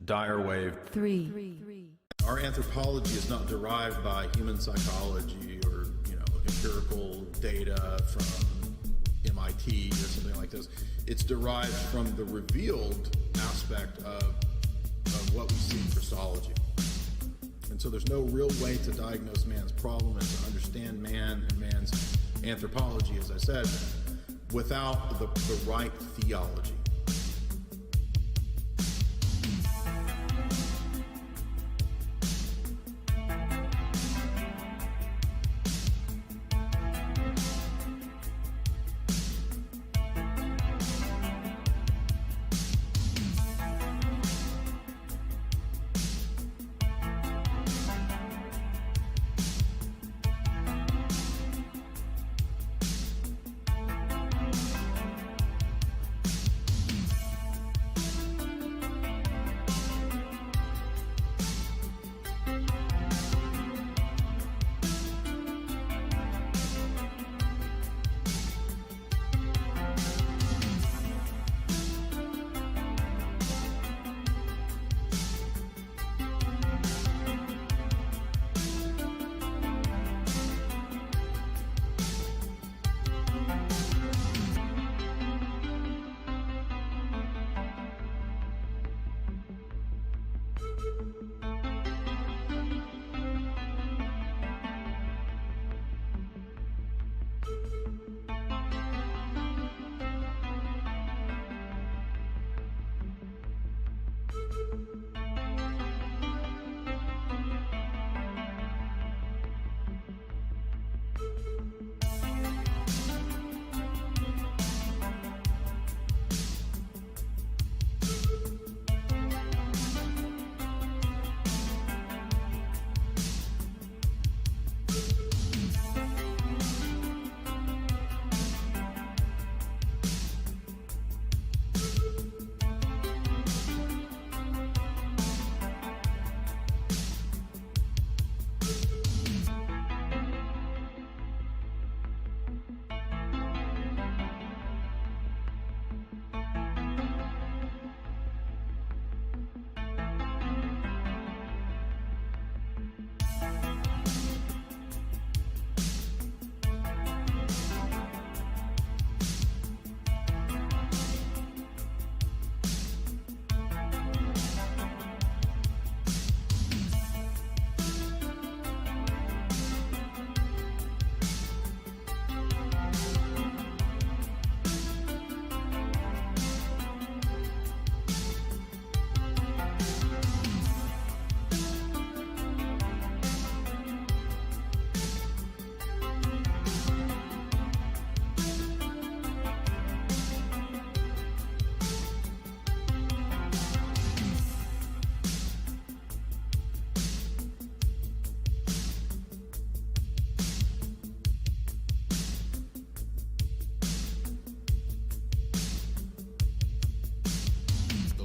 Dyer wave. 3. Our anthropology is not derived by human psychology or, empirical data from MIT or something like this. It's derived from the revealed aspect of what we see in Christology. And so there's no real way to diagnose man's problem and to understand man and man's anthropology, as I said, without the right theology.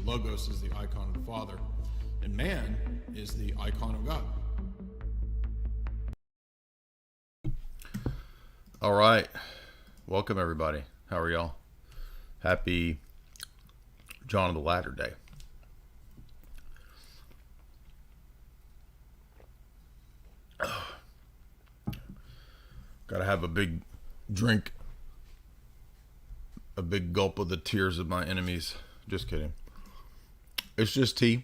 Logos is the icon of the Father, and man is the icon of God. All right. Welcome, everybody. How are y'all? Happy John of the Latter Day. Gotta have a big drink, a big gulp of the tears of my enemies. Just kidding. It's just tea.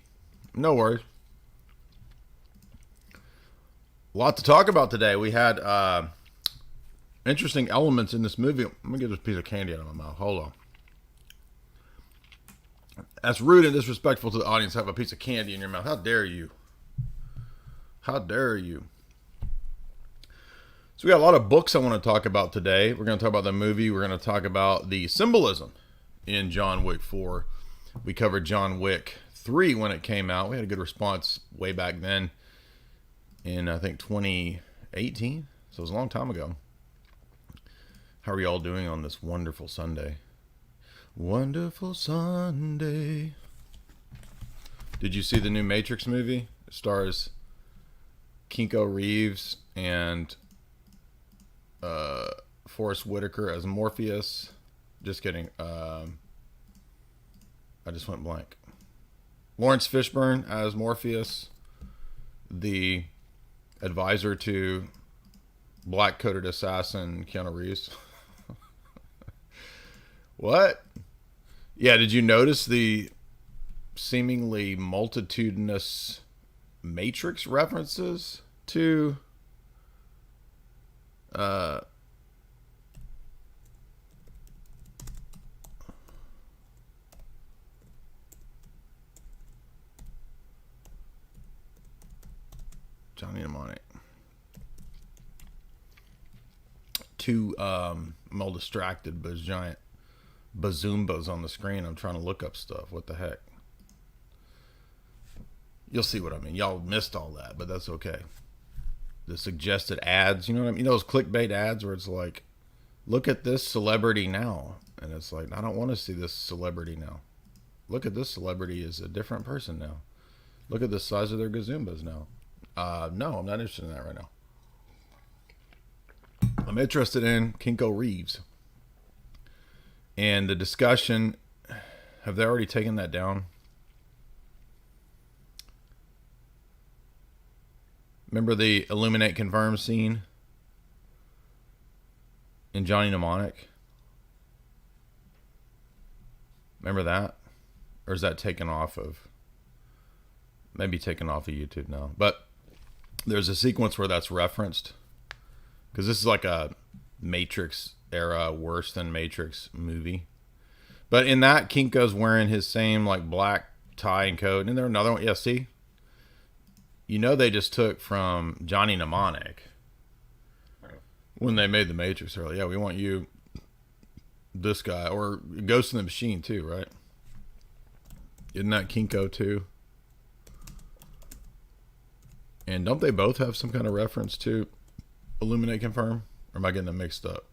No worries. A lot to talk about today. We had interesting elements in this movie. Let me get this piece of candy out of my mouth. Hold on. That's rude and disrespectful to the audience to have a piece of candy in your mouth. How dare you? How dare you? So we got a lot of books I want to talk about today. We're going to talk about the movie. We're going to talk about the symbolism in John Wick 4. We covered John Wick 3 when it came out. We had a good response way back then in, I think, 2018. So it was a long time ago. How are y'all doing on this wonderful Sunday? Wonderful Sunday. Did you see the new Matrix movie? It stars Keanu Reeves and Forrest Whitaker as Morpheus. Just kidding. I just went blank. Lawrence Fishburne as Morpheus, the advisor to black-coated assassin Keanu Reeves. What? Yeah, did you notice the seemingly multitudinous Matrix references to Johnny Mnemonic? I'm all distracted, but there's giant bazoombas on the screen. I'm trying to look up stuff. What the heck? You'll see what I mean. Y'all missed all that, but that's okay. The suggested ads, you know what I mean? You know those clickbait ads where it's like, look at this celebrity now. And it's like, I don't want to see this celebrity now. Look at this celebrity is a different person now. Look at the size of their gazoombas now. No, I'm not interested in that right now. I'm interested in Kinko Reeves. And the discussion, have they already taken that down? Remember the Illuminate Confirm scene in Johnny Mnemonic? Remember that? Or is that taken off of, maybe taken off of YouTube now? But there's a sequence where that's referenced. Because this is like a Matrix era, worse than Matrix movie. But in that, Kinko's wearing his same like black tie and coat. And there another one. Yeah, see? You know they just took from Johnny Mnemonic when they made the Matrix earlier. Yeah, we want you, this guy. Or Ghost in the Machine too, right? Isn't that Kinko too? And don't they both have some kind of reference to Illuminate Confirm? Or am I getting them mixed up?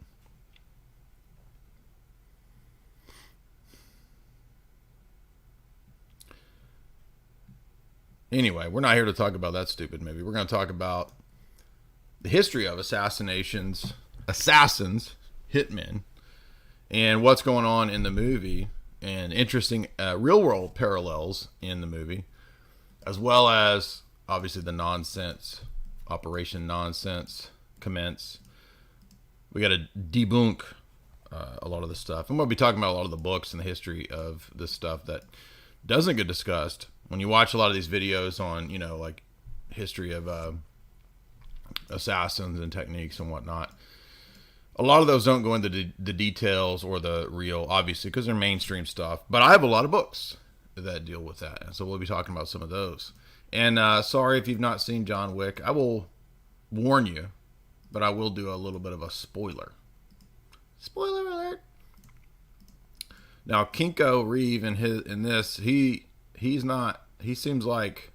Anyway, we're not here to talk about that stupid movie. We're going to talk about the history of assassinations, assassins, hitmen, and what's going on in the movie, and interesting real-world parallels in the movie, as well as, obviously, the nonsense, Operation Nonsense, commence. We got to debunk a lot of the stuff. I'm going to be talking about a lot of the books and the history of this stuff that doesn't get discussed. When you watch a lot of these videos on, you know, like history of assassins and techniques and whatnot, a lot of those don't go into the details or the real, obviously, because they're mainstream stuff. But I have a lot of books that deal with that. And so we'll be talking about some of those. And sorry if you've not seen John Wick. I will warn you, but I will do a little bit of a spoiler. Spoiler alert. Now, Kinko Reeve in this, he's not, he seems like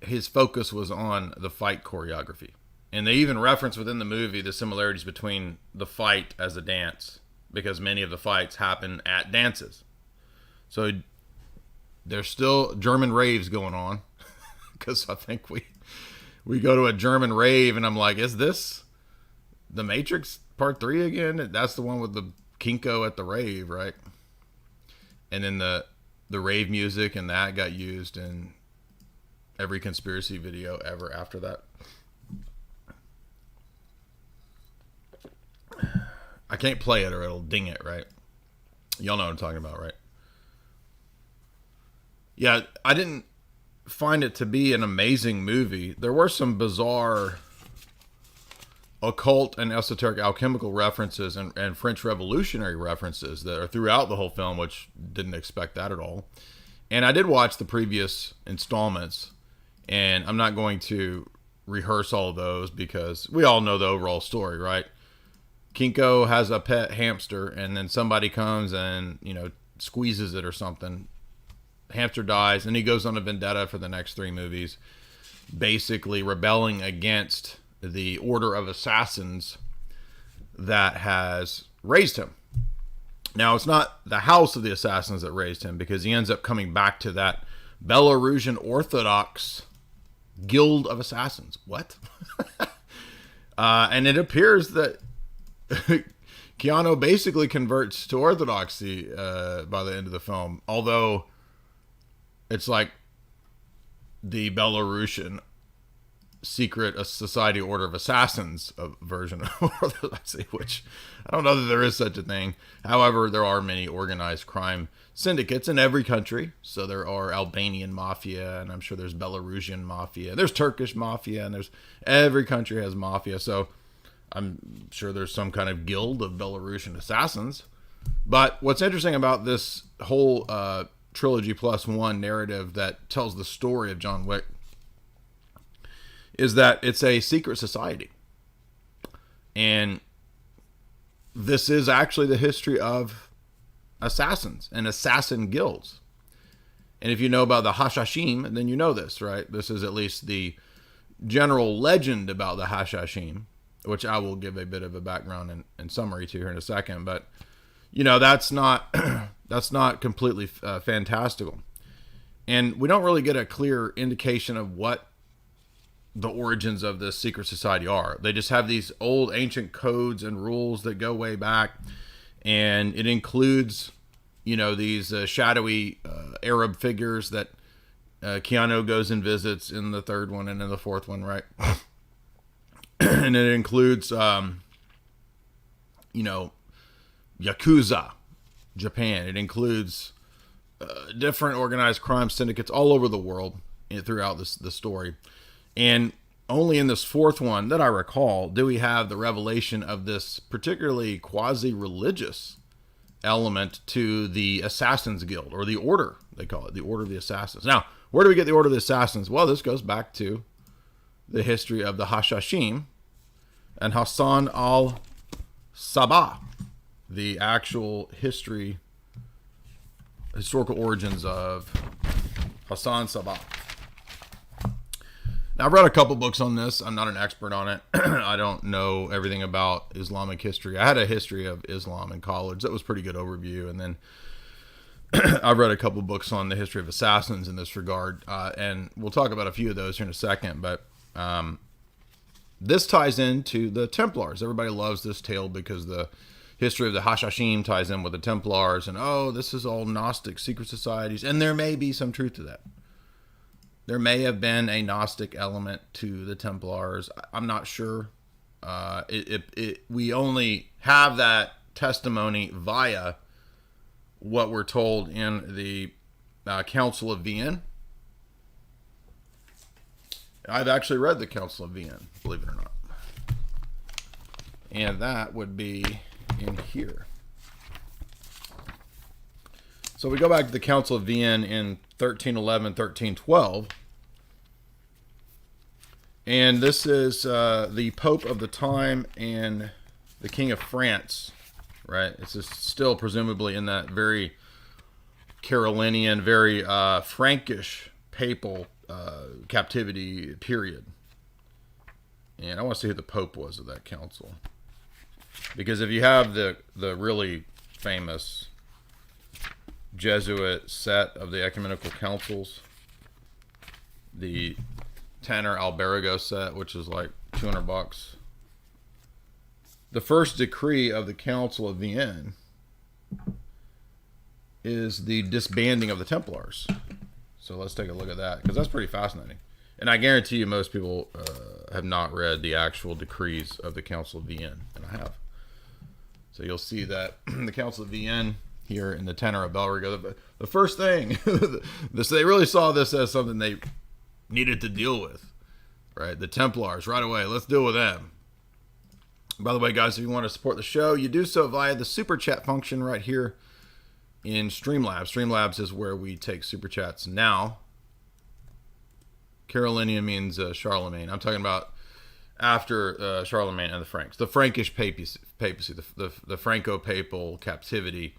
his focus was on the fight choreography. And they even reference within the movie the similarities between the fight as a dance, because many of the fights happen at dances. So there's still German raves going on, because I think we go to a German rave and I'm like, is this the Matrix Part 3 again? That's the one with the Kinko at the rave, right? And then the rave music and that got used in every conspiracy video ever after that. I can't play it or it'll ding it, right? Y'all know what I'm talking about, right? Yeah, I didn't find it to be an amazing movie. There were some bizarre occult and esoteric alchemical references and French Revolutionary references that are throughout the whole film, which didn't expect that at all. And I did watch the previous installments, and I'm not going to rehearse all of those because we all know the overall story, right? Kinko has a pet hamster, and then somebody comes and, you know, squeezes it or something. Hamster dies, and he goes on a vendetta for the next 3 movies, basically rebelling against the order of assassins that has raised him. Now, it's not the house of the assassins that raised him, because he ends up coming back to that Belarusian Orthodox guild of assassins. What? And it appears that Keanu basically converts to Orthodoxy by the end of the film, although It's like the Belarusian secret society order of assassins version of which I don't know that there is such a thing. However, there are many organized crime syndicates in every country. So there are Albanian mafia, and I'm sure there's Belarusian mafia. There's Turkish mafia, and there's every country has mafia. So I'm sure there's some kind of guild of Belarusian assassins. But what's interesting about this whole trilogy plus one narrative that tells the story of John Wick is that it's a secret society. And this is actually the history of assassins and assassin guilds. And if you know about the Hashashim, then you know this, right? This is at least the general legend about the Hashashim, which I will give a bit of a background and summary to here in a second. But, you know, that's not that's not completely fantastical. And we don't really get a clear indication of what the origins of this secret society are. They just have these old ancient codes and rules that go way back, and it includes, you know, these shadowy Arab figures that Keanu goes and visits in the third one and in the fourth one, right? And it includes, you know, Yakuza, Japan. It includes different organized crime syndicates all over the world throughout the story. And only in this fourth one that I recall do we have the revelation of this particularly quasi-religious element to the Assassins Guild, or the Order, they call it, the Order of the Assassins. Now, where do we get the Order of the Assassins? Well, this goes back to the history of the Hashashim and Hassan al-Sabah, the actual historical origins of Hassan Sabah. Now, I've read a couple books on this. I'm not an expert on it. I don't know everything about Islamic history. I had a history of Islam in college. That was a pretty good overview. And then I've read a couple books on the history of assassins in this regard. And we'll talk about a few of those here in a second. But this ties into the Templars. Everybody loves this tale because the history of the Hashashim ties in with the Templars. And, oh, this is all Gnostic secret societies. And there may be some truth to that. There may have been a Gnostic element to the Templars. I'm not sure. We only have that testimony via what we're told in the Council of Vienne. I've actually read the Council of Vienne, believe it or not. And that would be in here. So we go back to the Council of Vienne in 1311, 1312. And this is the Pope of the time and the King of France, right? It's just still presumably in that very Carolinian, very Frankish papal captivity period. And I want to see who the Pope was of that council. Because if you have the really famous Jesuit set of the ecumenical councils, the Tanner Alberigo set, which is like $200. The first decree of the Council of Vienne is the disbanding of the Templars. So let's take a look at that, because that's pretty fascinating. And I guarantee you most people have not read the actual decrees of the Council of Vienne, and I have. So you'll see that the Council of Vienne here in the Tanner of Alberigo, the first thing, so they really saw this as something they needed to deal with, right? The Templars, right away, let's deal with them. By the way, guys, if you want to support the show, you do so via the super chat function right here in Streamlabs. Streamlabs is where we take super chats now. Carolinian means Charlemagne. I'm talking about after Charlemagne and the Franks. The Frankish papacy, the Franco-papal captivity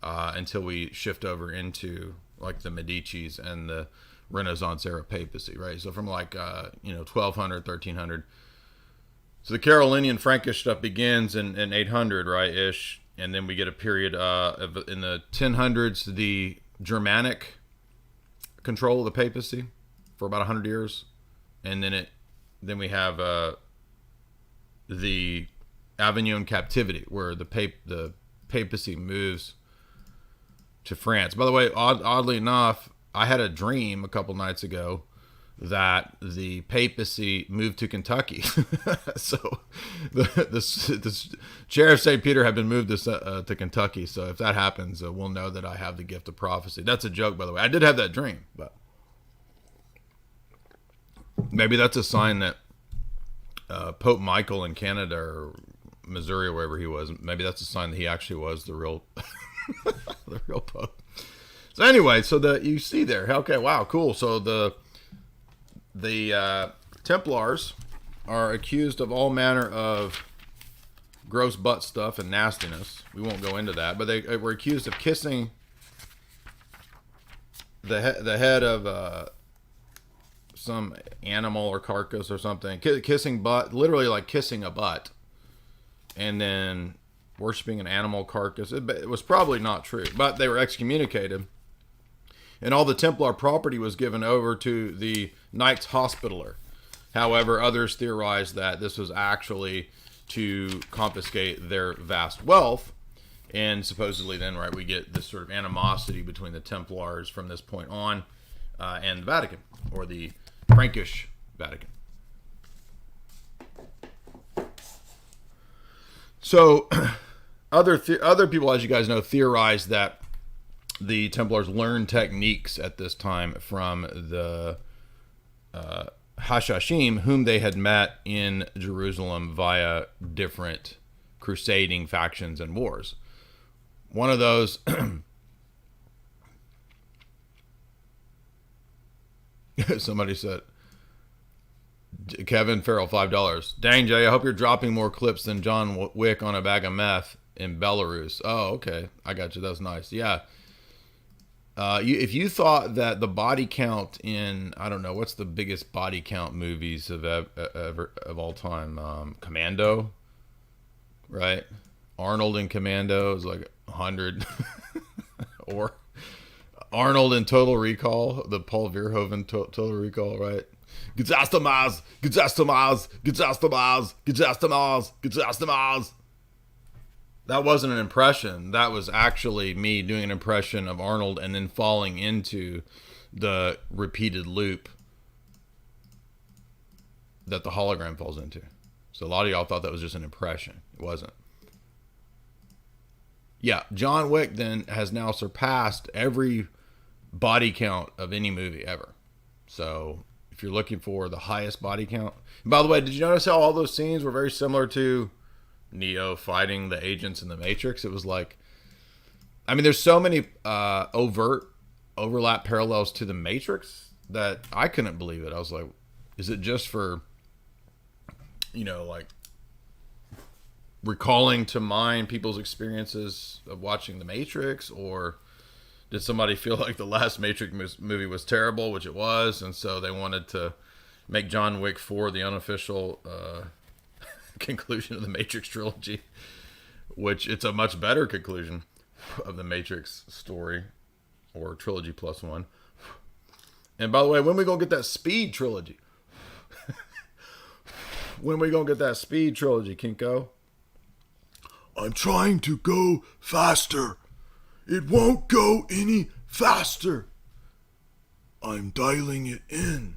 until we shift over into like the Medicis and the Renaissance era papacy, right? So from like 1200, 1300. So the Carolinian Frankish stuff begins in 800, right, ish, and then we get a period in the 1000s, the Germanic control of the papacy for about 100 years, and then we have the Avignon captivity, where the papacy moves to France. By the way, oddly enough, I had a dream a couple nights ago that the papacy moved to Kentucky. So the chair of St. Peter had been moved to Kentucky. So if that happens, we'll know that I have the gift of prophecy. That's a joke, by the way. I did have that dream, but maybe that's a sign that Pope Michael in Canada or Missouri or wherever he was, maybe that's a sign that he actually was the real the real Pope. So anyway, you see there. Okay, wow, cool. So the Templars are accused of all manner of gross butt stuff and nastiness. We won't go into that, but they were accused of kissing the head of some animal or carcass or something, kissing butt, literally like kissing a butt, and then worshiping an animal carcass. It was probably not true, but they were excommunicated. And all the Templar property was given over to the Knights Hospitaller. However, others theorized that this was actually to confiscate their vast wealth. And supposedly then, right, we get this sort of animosity between the Templars from this point on and the Vatican, or the Frankish Vatican. So other people, as you guys know, theorize that the Templars learned techniques at this time from the Hashashim, whom they had met in Jerusalem via different crusading factions and wars. One of those, somebody said, Kevin Farrell, $5. Dang, Jay, I hope you're dropping more clips than John Wick on a bag of meth in Belarus. Oh, okay. I got you. That's nice. Yeah. If you thought that the body count in, I don't know, what's the biggest body count movies of all time? Commando, right? Arnold in Commando is like 100. Or Arnold in Total Recall, the Paul Verhoeven Total Recall, right? Get to Mars, get to Mars, get to Mars, get to Mars, get to Mars. That wasn't an impression. That was actually me doing an impression of Arnold and then falling into the repeated loop that the hologram falls into. So a lot of y'all thought that was just an impression. It wasn't. Yeah, John Wick then has now surpassed every body count of any movie ever. So if you're looking for the highest body count. And by the way, did you notice how all those scenes were very similar to Neo fighting the agents in the Matrix? It was like, I mean, there's so many overt overlap parallels to the Matrix that I couldn't believe it. I was like, is it just for, like recalling to mind people's experiences of watching the Matrix, or did somebody feel like the last Matrix movie was terrible, which it was, and so they wanted to make John Wick 4 the unofficial conclusion of the Matrix trilogy, which it's a much better conclusion of the Matrix story, or trilogy plus one. And by the way, when we gonna get that Speed trilogy? When we gonna get that Speed trilogy, Kinko? I'm trying to go faster. It won't go any faster. I'm dialing it in.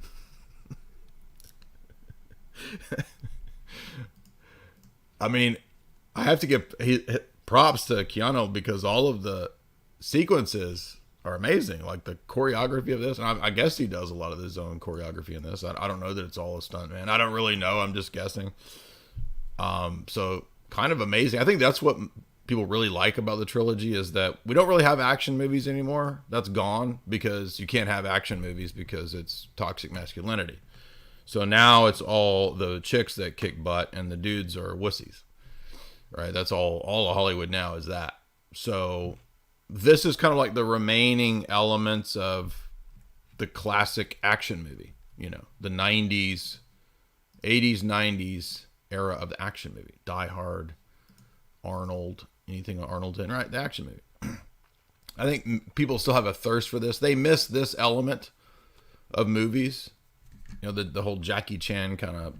I mean, I have to give props to Keanu because all of the sequences are amazing. Like the choreography of this, and I guess he does a lot of his own choreography in this. I don't know that it's all a stunt, man. I don't really know. I'm just guessing. So kind of amazing. I think that's what people really like about the trilogy, is that we don't really have action movies anymore. That's gone because you can't have action movies because it's toxic masculinity. So now it's all the chicks that kick butt and the dudes are wussies, right? That's all of Hollywood now is that. So this is kind of like the remaining elements of the classic action movie, the 90s, 80s, 90s era of the action movie. Die Hard, Arnold, anything Arnold's in, right? The action movie. I think people still have a thirst for this. They miss this element of movies. The whole Jackie Chan kind of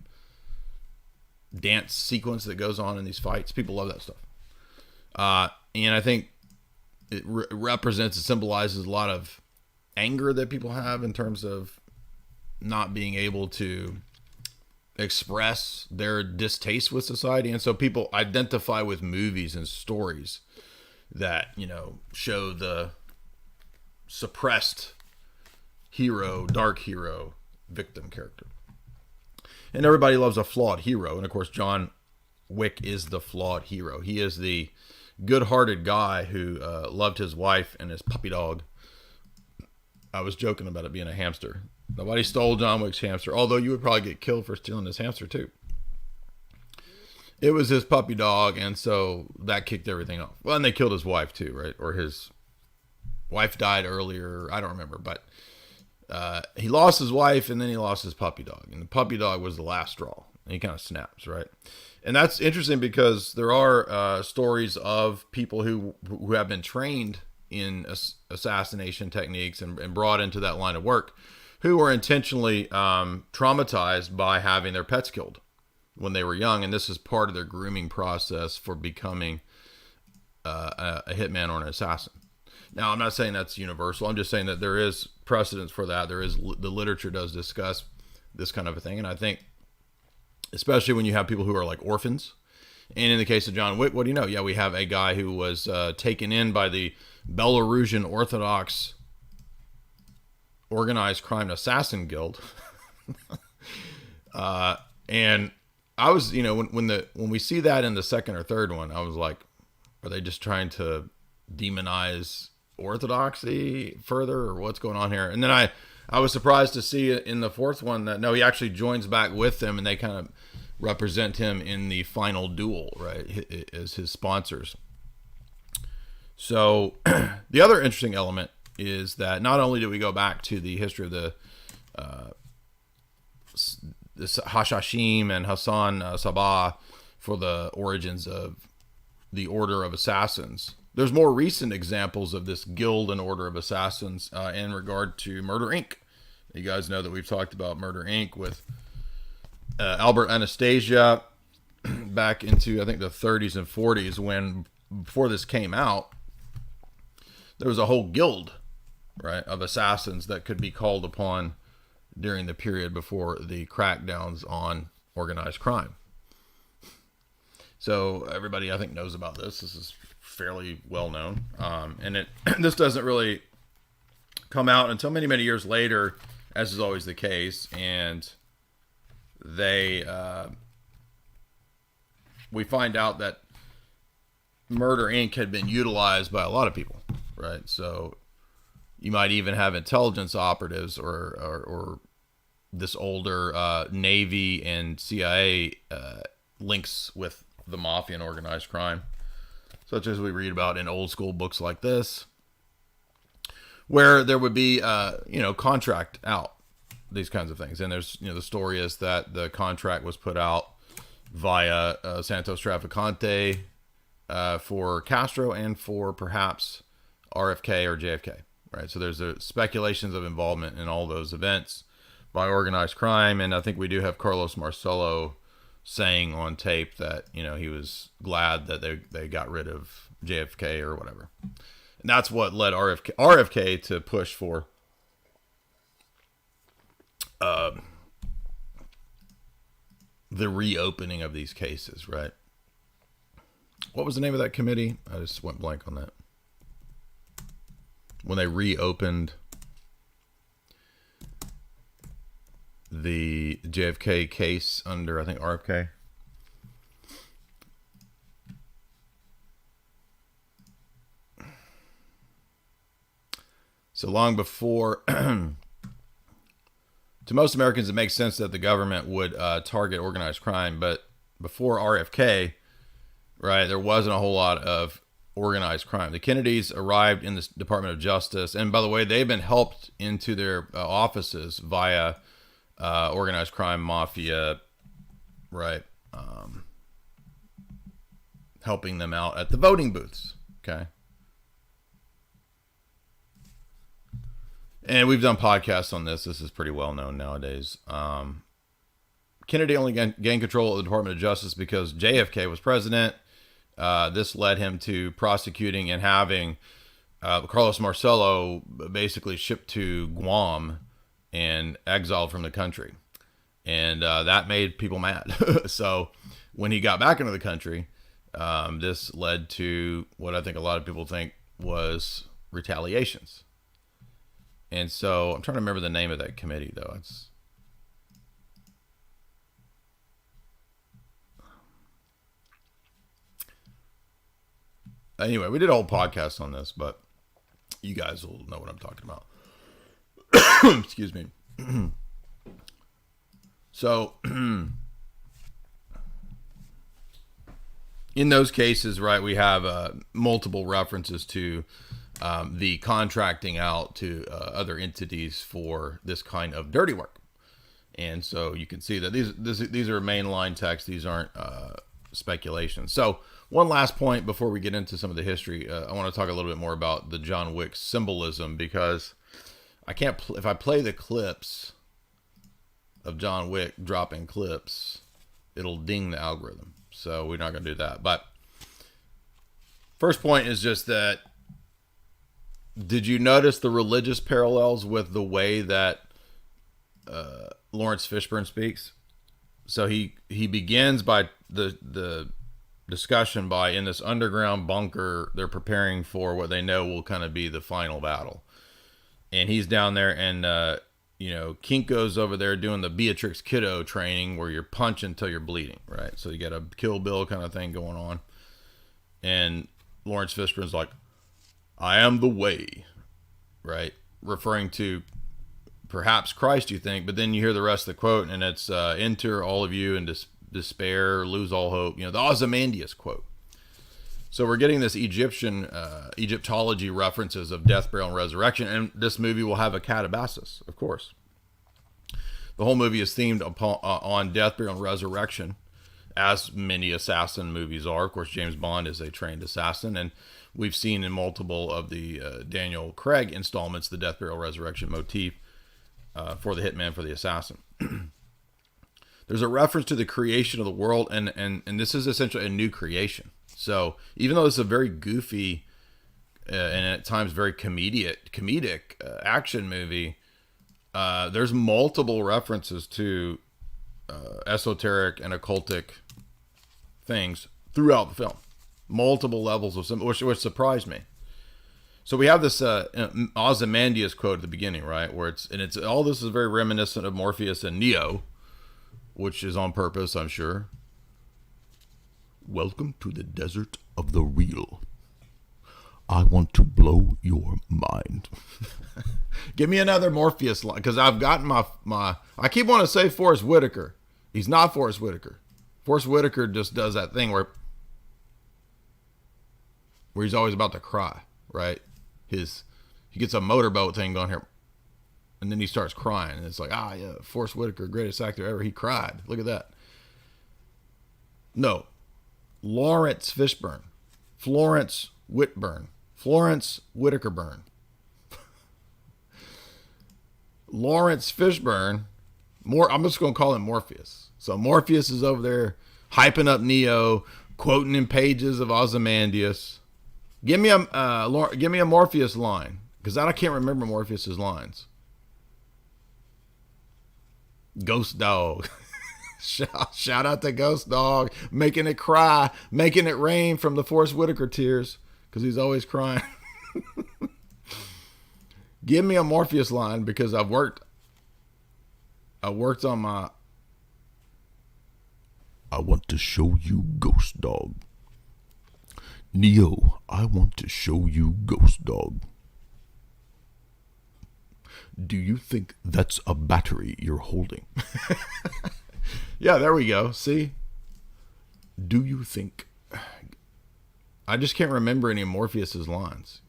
dance sequence that goes on in these fights. People love that stuff. And I think it represents and symbolizes a lot of anger that people have in terms of not being able to express their distaste with society. And so people identify with movies and stories that, you know, show the suppressed hero, dark hero, victim character. And everybody loves a flawed hero. And of course, John Wick is the flawed hero. He is the good-hearted guy who loved his wife and his puppy dog. I was joking about it being a hamster. Nobody stole John Wick's hamster, although you would probably get killed for stealing his hamster too. It was his puppy dog, and so that kicked everything off. Well, and they killed his wife too, right? Or his wife died earlier. I don't remember, but he lost his wife, and then he lost his puppy dog. And the puppy dog was the last straw. And he kind of snaps, right? And that's interesting because there are stories of people who have been trained in assassination techniques and brought into that line of work who were intentionally traumatized by having their pets killed when they were young. And this is part of their grooming process for becoming a hitman or an assassin. Now, I'm not saying that's universal. I'm just saying that there is precedence for that. There is, the literature does discuss this kind of a thing. And I think, especially when you have people who are like orphans. And in the case of John Wick, what do you know? Yeah, we have a guy who was taken in by the Belarusian Orthodox organized crime assassin guild. And I was, you know, when we see that in the second or third one, I was like, are they just trying to demonize orthodoxy further, or what's going on here? And then I was surprised to see in the fourth one that no, he actually joins back with them, and they kind of represent him in the final duel, right, as his sponsors. So the other interesting element is that not only do we go back to the history of the Hashashim and Hassan Sabah for the origins of the Order of Assassins, there's more recent examples of this guild and Order of Assassins in regard to Murder Inc. You guys know that we've talked about Murder Inc. with Albert Anastasia back into, I think, the 30s and 40s, when before this came out, there was a whole guild, right, of assassins that could be called upon during the period before the crackdowns on organized crime. So everybody, I think, knows about this. This is fairly well known. And this doesn't really come out until many, many years later, as is always the case. And we find out that Murder Inc. had been utilized by a lot of people, right? So you might even have intelligence operatives or this older Navy and CIA links with the mafia and organized crime, such as we read about in old school books like this, where there would be, contract out these kinds of things. And there's, the story is that the contract was put out via Santos Traficante for Castro and for perhaps RFK or JFK, right? So there's speculations of involvement in all those events by organized crime. And I think we do have Carlos Marcello saying on tape that, he was glad that they got rid of JFK or whatever. And that's what led RFK to push for the reopening of these cases, right? What was the name of that committee? I just went blank on that. When they reopened the JFK case under, I think, RFK. So long before, to most Americans, it makes sense that the government would target organized crime. But before RFK, right, there wasn't a whole lot of organized crime. The Kennedys arrived in the Department of Justice. And by the way, they've been helped into their offices via organized crime, mafia, right, helping them out at the voting booths, okay? And we've done podcasts on this. This is pretty well known nowadays. Kennedy only gained control of the Department of Justice because JFK was president. This led him to prosecuting and having Carlos Marcello basically shipped to Guam and exiled from the country. And that made people mad. So when he got back into the country, this led to what I think a lot of people think was retaliations. And so I'm trying to remember the name of that committee, though. Anyway, we did a whole podcast on this, but you guys will know what I'm talking about. Excuse me. So, in those cases, right, we have multiple references to the contracting out to other entities for this kind of dirty work. And so you can see that these are mainline text. These aren't speculations. So one last point before we get into some of the history, I want to talk a little bit more about the John Wick symbolism, because I can't, if I play the clips of John Wick dropping clips, it'll ding the algorithm. So we're not going to do that. But first point is just that, did you notice the religious parallels with the way that Lawrence Fishburne speaks? So he begins by the discussion by, in this underground bunker, they're preparing for what they know will kind of be the final battle. And he's down there, and Kinko's over there doing the Beatrix Kiddo training where you're punching until you're bleeding, right? So you got a Kill Bill kind of thing going on. And Lawrence Fishburne's like, I am the way, right? Referring to perhaps Christ, you think, but then you hear the rest of the quote, and it's enter all of you in despair, lose all hope. The Ozymandias quote. So we're getting this Egyptology references of death, burial, and resurrection, and this movie will have a catabasis, of course. The whole movie is themed on death, burial, and resurrection, as many assassin movies are. Of course, James Bond is a trained assassin, and we've seen in multiple of the Daniel Craig installments the death, burial, resurrection motif for the hitman, for the assassin. There's a reference to the creation of the world, and this is essentially a new creation. So even though it's a very goofy and at times very comedic action movie, there's multiple references to esoteric and occultic things throughout the film. Multiple levels of which surprised me. So we have this Ozymandias quote at the beginning, right, where it's all this is very reminiscent of Morpheus and Neo, which is on purpose, I'm sure. Welcome to the desert of the real. I want to blow your mind. Give me another Morpheus line, because I've gotten my I keep wanting to say Forrest Whitaker. He's not Forrest Whitaker. Forrest Whitaker just does that thing where he's always about to cry, right? He gets a motorboat thing going here, and then he starts crying, and it's like, yeah, Forrest Whitaker, greatest actor ever. He cried. Look at that. No. Lawrence Fishburne, Florence Whitburn, Florence Whitakerburn, Lawrence Fishburne. I'm just going to call him Morpheus. So Morpheus is over there hyping up Neo, quoting in pages of Ozymandias. Give me a Morpheus line, because I can't remember Morpheus's lines. Ghost dog. Shout out to Ghost Dog, making it cry, making it rain from the Forrest Whitaker tears, because he's always crying. Give me a Morpheus line, because I worked on my I want to show you Ghost Dog. Neo, I want to show you Ghost Dog. Do you think that's a battery you're holding? Yeah, there we go. See? Do you think... I just can't remember any of Morpheus's lines.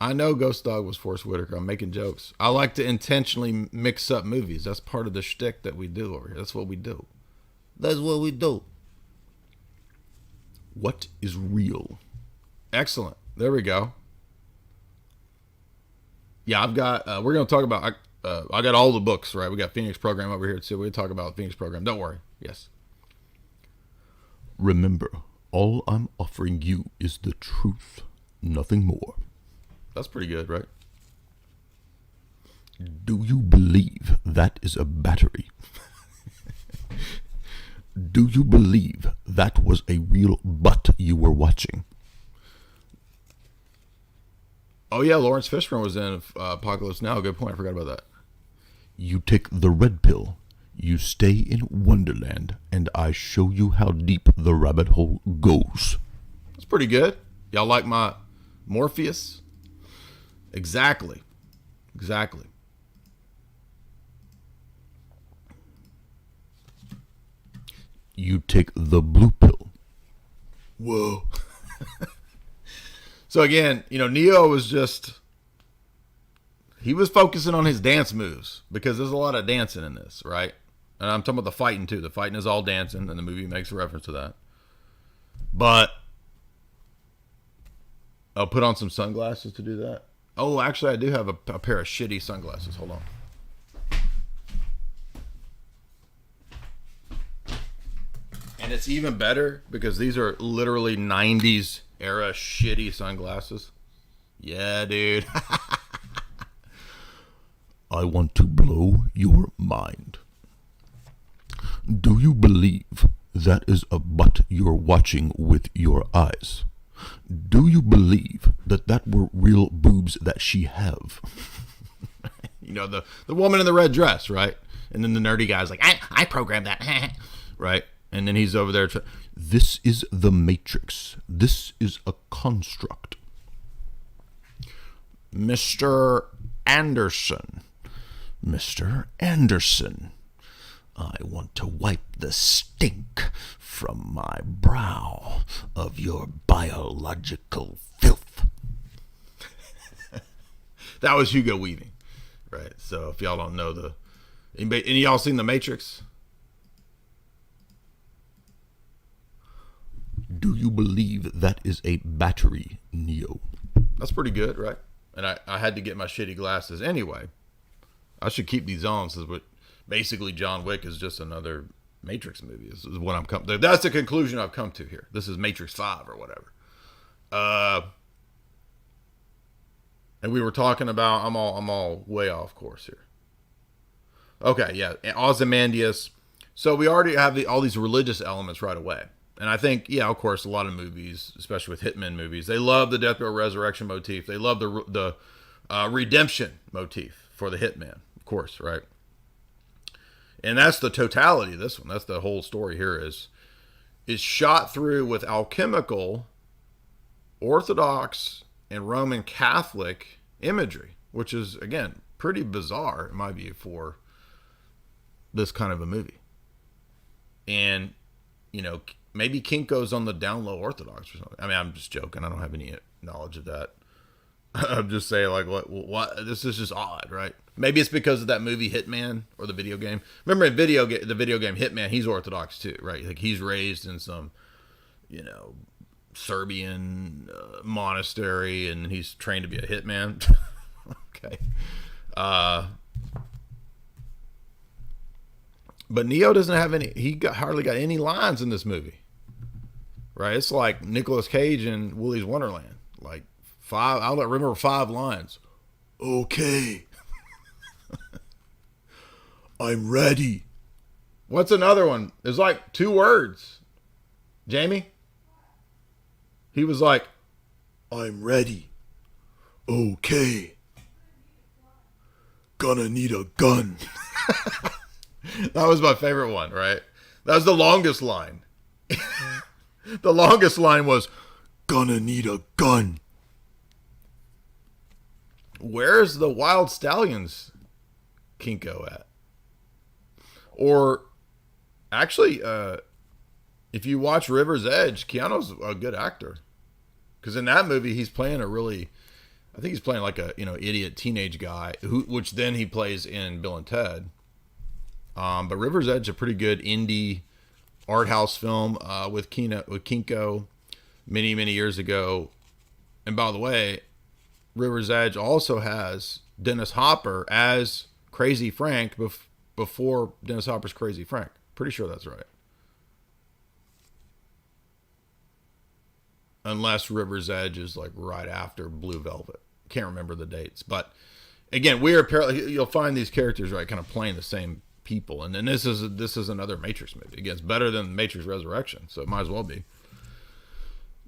I know Ghost Dog was Forrest Whitaker. I'm making jokes. I like to intentionally mix up movies. That's part of the shtick that we do over here. That's what we do. That's what we do. What is real? Excellent. There we go. Yeah, I've got... we're going to talk about... I got all the books, right? We got Phoenix Program over here too. We'll talk about Phoenix Program. Don't worry. Yes. Remember, all I'm offering you is the truth. nothing more. That's pretty good, right? Do you believe that is a battery? Do you believe that was a real butt you were watching? Oh yeah, Lawrence Fishburne was in Apocalypse Now. Good point. I forgot about that. You take the red pill, you stay in Wonderland, and I show you how deep the rabbit hole goes. That's pretty good. Y'all like my Morpheus? Exactly. You take the blue pill. Whoa. So again, Neo was he was focusing on his dance moves because there's a lot of dancing in this, right? And I'm talking about the fighting too. The fighting is all dancing, and the movie makes a reference to that. But I'll put on some sunglasses to do that. Oh, actually, I do have a pair of shitty sunglasses. Hold on. And it's even better because these are literally 90s era shitty sunglasses. Yeah, dude. I want to blow your mind. Do you believe that is a butt you're watching with your eyes? Do you believe that were real boobs that she have? The woman in the red dress, right? And then the nerdy guy's like, I programmed that. Right? And then he's over there. This is the Matrix. This is a construct. Mr. Anderson. I want to wipe the stink from my brow of your biological filth. That was Hugo Weaving, right? So if y'all don't know any of y'all seen The Matrix? Do you believe that is a battery, Neo? That's pretty good, right? And I had to get my shitty glasses anyway. I should keep these on since basically John Wick is just another Matrix movie. This is what I'm that's the conclusion I've come to here. This is Matrix 5 or whatever. And we were talking about I'm all way off course here. Okay, yeah, Ozymandias. So we already have all these religious elements right away. And I think, yeah, of course, a lot of movies, especially with Hitman movies, they love the death row resurrection motif. They love the redemption motif for the Hitman, of course, right? And that's the totality of this one. That's the whole story here is shot through with alchemical, Orthodox, and Roman Catholic imagery, which is, again, pretty bizarre, in my view, for this kind of a movie. And, maybe Kinko's on the down low Orthodox or something. I mean, I'm just joking. I don't have any knowledge of that. I'm just saying, like, what? This is just odd, right? Maybe it's because of that movie Hitman or the video game. Remember in the video game Hitman, he's Orthodox too, right? Like he's raised in some, Serbian monastery, and he's trained to be a hitman. Okay. But Neo doesn't have any. Hardly got any lines in this movie, right? It's like Nicolas Cage in Willy's Wonderland, like 5. I don't remember 5 lines. Okay, I'm ready. What's another one? There's like 2 words. Jamie. He was like, I'm ready. Okay. Gonna need a gun. That was my favorite one, right? That was the longest line. The longest line was, gonna need a gun. Where's the Wild Stallions Kinko at? Or, actually, if you watch River's Edge, Keanu's a good actor. Because in that movie, he's playing I think he's playing like a, idiot teenage guy, which then he plays in Bill and Ted. But River's Edge, a pretty good indie art house film with Kinko many, many years ago. And by the way, River's Edge also has Dennis Hopper as Crazy Frank before Dennis Hopper's Crazy Frank. Pretty sure that's right. unless River's Edge is like right after Blue Velvet. Can't remember the dates, but again, you'll find these characters right kind of playing the same people, and then this is another Matrix movie. Again, it's better than Matrix Resurrection, so it might as well be.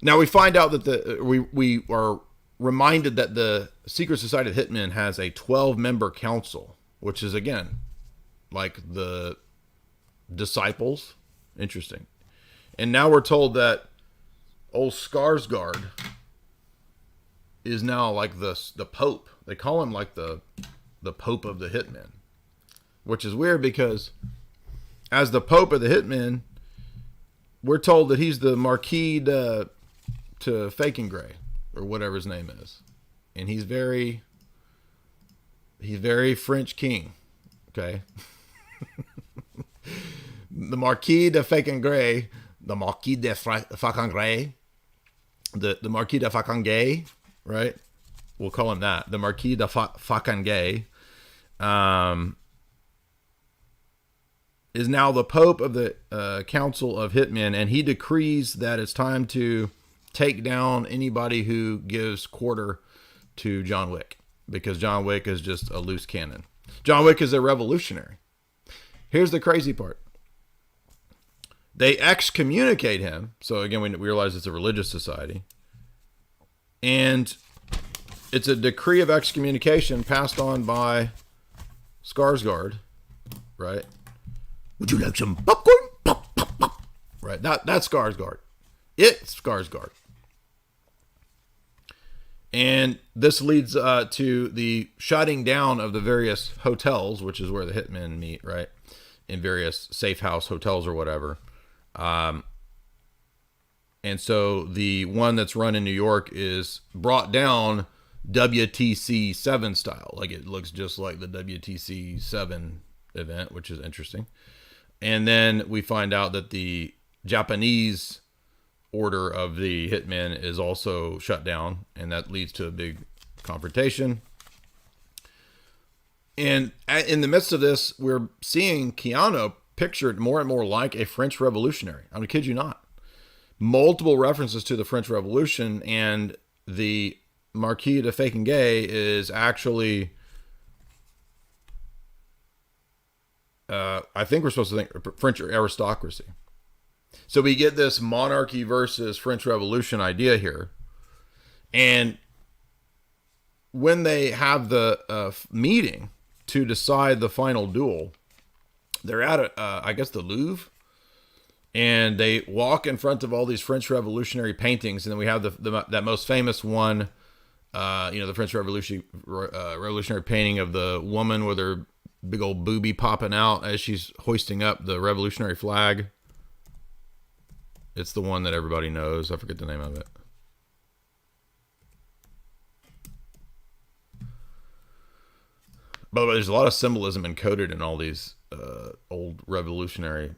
Now we find out that we are reminded that the Secret Society of Hitmen has a 12-member council, which is again like the disciples. Interesting. And now we're told that old Skarsgård is now like the Pope. They call him like the Pope of the Hitmen, which is weird because as the Pope of the Hitmen, we're told that he's the Marquis de Fakengray, or whatever his name is, and he's very French king. Okay. The Marquis de Fakengray, the Marquis de Fakengray, the Marquis de Fakengay, right? We'll call him that. The Marquis de Fakengay is now the Pope of the Council of Hitmen, and he decrees that it's time to take down anybody who gives quarter to John Wick, because John Wick is just a loose cannon. John Wick is a revolutionary. Here's the crazy part. They excommunicate him. So again, we realize it's a religious society. And it's a decree of excommunication passed on by Skarsgård, right? Would you like some popcorn? Pop, pop, pop. Right, that's Skarsgård. It's Skarsgård. And this leads to the shutting down of the various hotels, which is where the hitmen meet, right? In various safe house hotels or whatever. And so the one that's run in New York is brought down WTC 7 style. Like it looks just like the WTC 7 event, which is interesting. And then we find out that the Japanese order of the hitmen is also shut down, and that leads to a big confrontation. And in the midst of this, we're seeing Keanu pictured more and more like a French revolutionary. I'm gonna kid you not. Multiple references to the French Revolution, and the Marquis de Fakengay is actually, I think we're supposed to think French aristocracy. So we get this monarchy versus French Revolution idea here. And when they have the meeting to decide the final duel, they're at, I guess, the Louvre. And they walk in front of all these French Revolutionary paintings. And then we have that most famous one, the French Revolutionary painting of the woman with her big old boobie popping out as she's hoisting up the revolutionary flag. It's the one that everybody knows. I forget the name of it. By the way, there's a lot of symbolism encoded in all these old revolutionary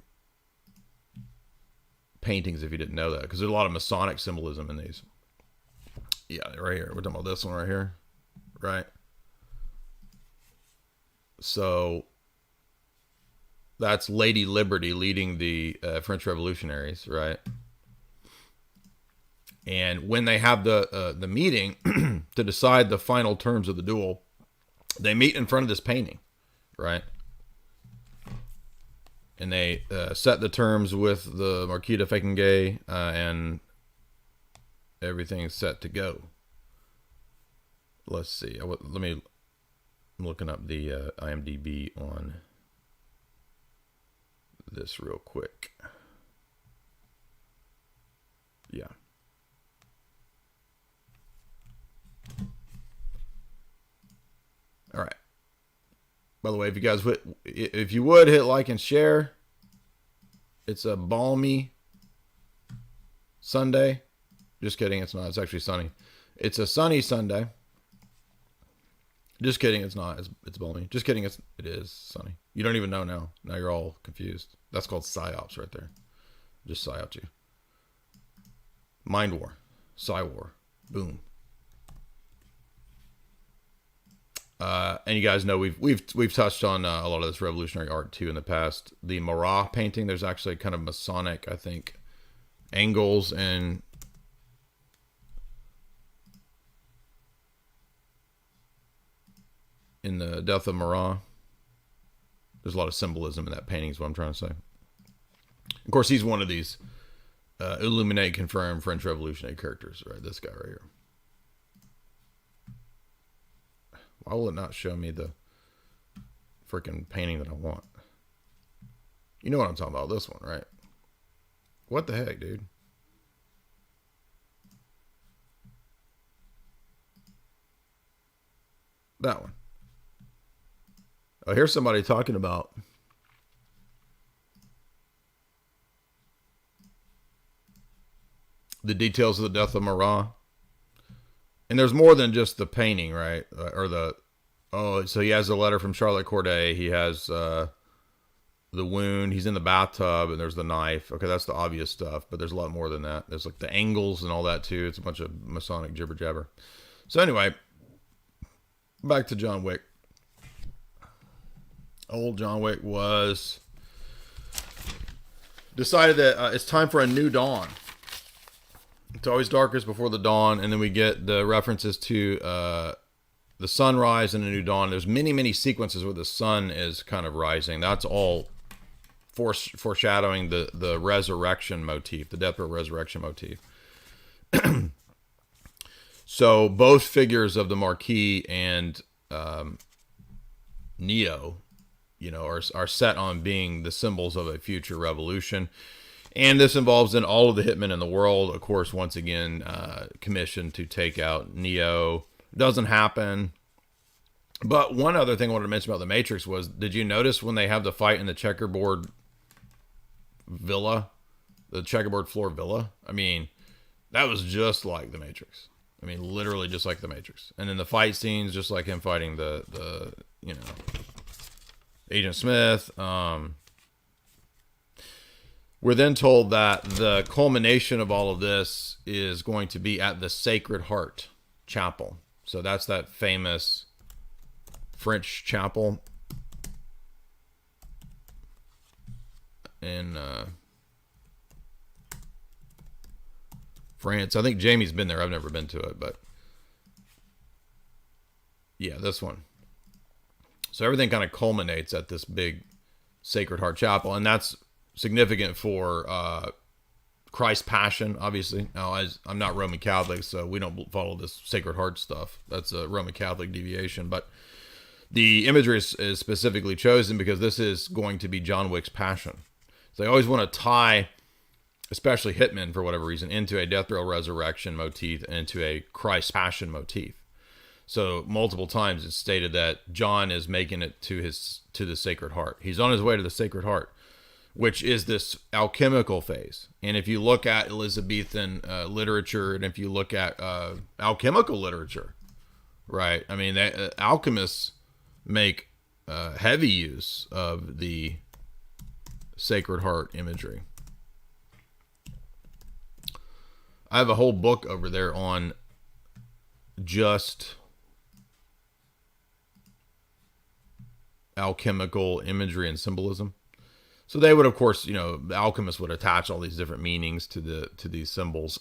paintings, if you didn't know that, because there's a lot of Masonic symbolism in these. Yeah, right here. We're talking about this one right here. Right? So that's Lady Liberty leading the French revolutionaries, right? And when they have the meeting to decide the final terms of the duel, they meet in front of this painting, right? And they set the terms with the Marquis de Fakengay, and everything's set to go. Let's see. I'm looking up the IMDb on this real quick. Yeah. All right. By the way, if you would hit like and share. It's a balmy Sunday. Just kidding, it's not. It's actually sunny. It's a sunny Sunday. Just kidding, it's not. It's balmy. Just kidding, it is sunny. You don't even know now. Now you're all confused. That's called psyops right there. Just psyoped you. Mind war. Psy war. Boom. And you guys know we've touched on a lot of this revolutionary art too in the past. The Marat painting, there's actually kind of Masonic, I think, angles and in the Death of Marat. There's a lot of symbolism in that painting is what I'm trying to say. Of course, he's one of these Illuminate confirmed French Revolutionary characters, right? This guy right here. Why will it not show me the freaking painting that I want? You know what I'm talking about, this one, right? What the heck, dude? That one. Oh, here's somebody talking about the details of the death of Marat. And there's more than just the painting, right? Or the, oh, so he has a letter from Charlotte Corday. He has the wound. He's in the bathtub, and there's the knife. Okay, that's the obvious stuff, but there's a lot more than that. There's like the angles and all that too. It's a bunch of Masonic jibber jabber. So anyway, back to John Wick. Old John Wick was decided that it's time for a new dawn. It's always darkest before the dawn, and then we get the references to the sunrise and a new dawn. There's many sequences where the sun is kind of rising. That's all foreshadowing the resurrection motif, the death row resurrection motif. So both figures of the Marquis and Neo, you know, are set on being the symbols of a future revolution. And this involves then all of the hitmen in the world, of course, once again, commissioned to take out Neo. Doesn't happen. But one other thing I wanted to mention about the Matrix was, did you notice when they have the fight in the checkerboard villa, the checkerboard floor villa? I mean, that was just like the Matrix. I mean, literally just like the Matrix. And then the fight scenes, just like him fighting the you know, Agent Smith. We're then told that the culmination of all of this is going to be at the Sacred Heart Chapel. So that's that famous French chapel in France. I think Jamie's been there. I've never been to it, but yeah, this one. So everything kind of culminates at this big Sacred Heart Chapel, and that's significant for Christ's Passion, obviously. Now, I'm not Roman Catholic, so we don't follow this Sacred Heart stuff. That's a Roman Catholic deviation, but the imagery is specifically chosen because this is going to be John Wick's passion. So they always want to tie, especially Hitman for whatever reason, into a death row resurrection motif and into a Christ's Passion motif. So multiple times it's stated that John is making it to the Sacred Heart. He's on his way to the Sacred Heart, which is this alchemical phase. And if you look at Elizabethan literature, and if you look at alchemical literature, right? I mean, alchemists make heavy use of the Sacred Heart imagery. I have a whole book over there on just alchemical imagery and symbolism. So they would, of course, you know, the alchemists would attach all these different meanings to these symbols.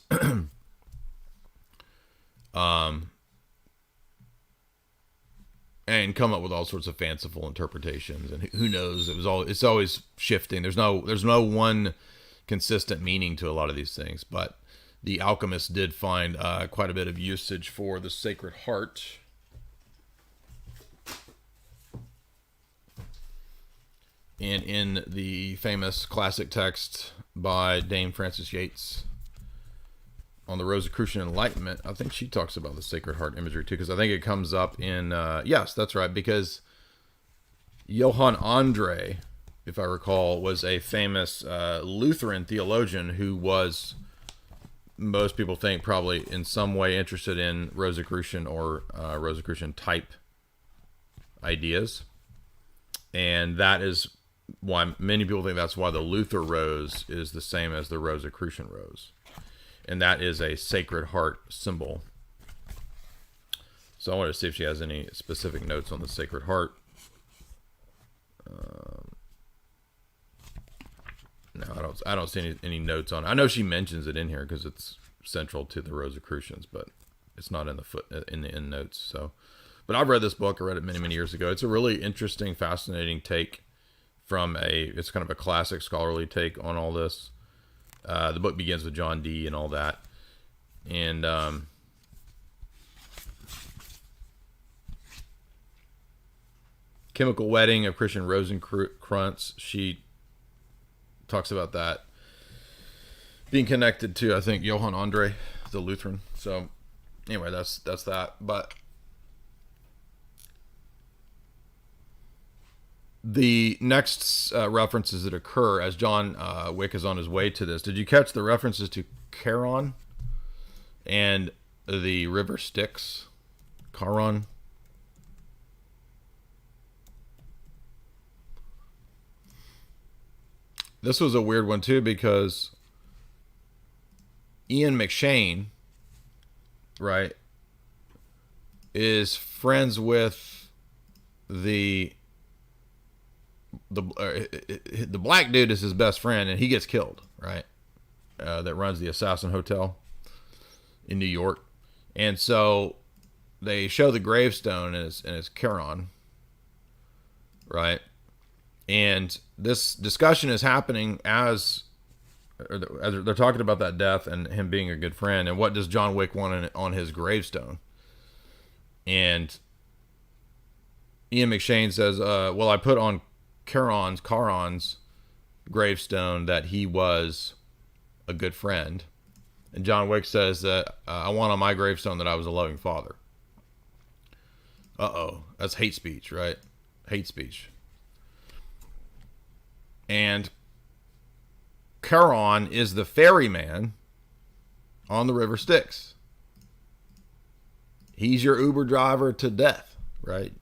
And come up with all sorts of fanciful interpretations, and who knows? It's always shifting. There's no one consistent meaning to a lot of these things, but the alchemists did find quite a bit of usage for the Sacred Heart. And in the famous classic text by Dame Frances Yates on the Rosicrucian Enlightenment, I think she talks about the Sacred Heart imagery too, because I think it comes up in, yes, that's right, because Johann Andre, if I recall, was a famous Lutheran theologian who was, most people think, probably in some way interested in Rosicrucian or Rosicrucian type ideas. And that is why many people think that's why the Luther rose is the same as the Rosicrucian rose. And that is a Sacred Heart symbol. So I wanted to see if she has any specific notes on the Sacred Heart. No, I don't see any notes on it. I know she mentions it in here because it's central to the Rosicrucians, but it's not in the end notes. So, But I've read this book. I read it many, many years ago. It's a really interesting, fascinating take from it's kind of a classic scholarly take on all this. The book begins with John Dee and all that. And Chemical Wedding of Christian Rosencrantz, she talks about that being connected to, I think, Johann Andre, the Lutheran. So anyway, that's that. But the next references that occur as John Wick is on his way to this. Did you catch the references to Charon and the river Styx? Charon. This was a weird one too, because Ian McShane, right, is friends with the black dude is his best friend, and he gets killed, right? That runs the Assassin Hotel in New York, and so they show the gravestone, and it's Charon, right? And this discussion is happening as they're talking about that death and him being a good friend, and what does John Wick want on his gravestone? And Ian McShane says, well, I put on Charon's gravestone that he was a good friend. And John Wick says that I want on my gravestone that I was a loving father. That's hate speech, right? Hate speech. And Charon is the ferryman on the river Styx. He's your Uber driver to death, right?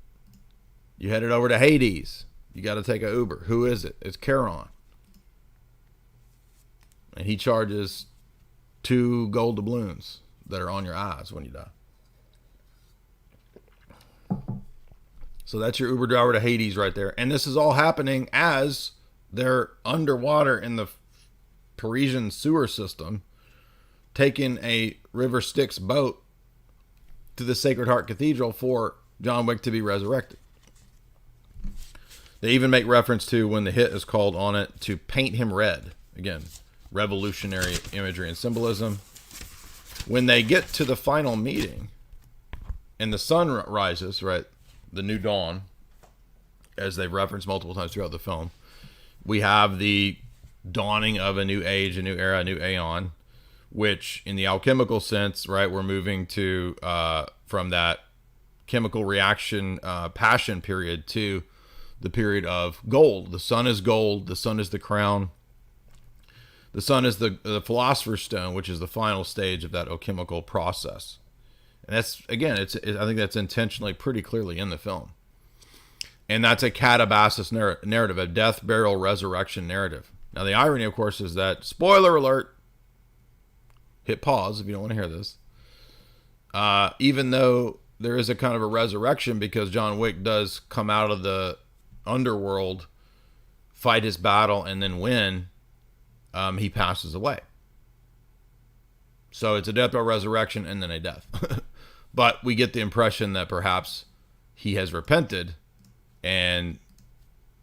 You headed over to Hades. You got to take an Uber. Who is it? It's Charon. And he charges 2 gold doubloons that are on your eyes when you die. So that's your Uber driver to Hades right there. And this is all happening as they're underwater in the Parisian sewer system, taking a River Styx boat to the Sacred Heart Cathedral for John Wick to be resurrected. They even make reference to, when the hit is called on it, to paint him red. Again, revolutionary imagery and symbolism. When they get to the final meeting and the sun rises, right, the new dawn, as they've referenced multiple times throughout the film, we have the dawning of a new age, a new era, a new aeon, which in the alchemical sense, right, we're moving to from that chemical reaction passion period to the period of gold. The sun is gold. The sun is the crown. The sun is the philosopher's stone, which is the final stage of that alchemical process. And that's, again, I think that's intentionally pretty clearly in the film. And that's a catabasis narrative, a death, burial, resurrection narrative. Now, the irony, of course, is that, spoiler alert, hit pause if you don't want to hear this, even though there is a kind of a resurrection, because John Wick does come out of the underworld, fight his battle, and then win, he passes away. So it's a death, burial, resurrection, and then a death. But we get the impression that perhaps he has repented, and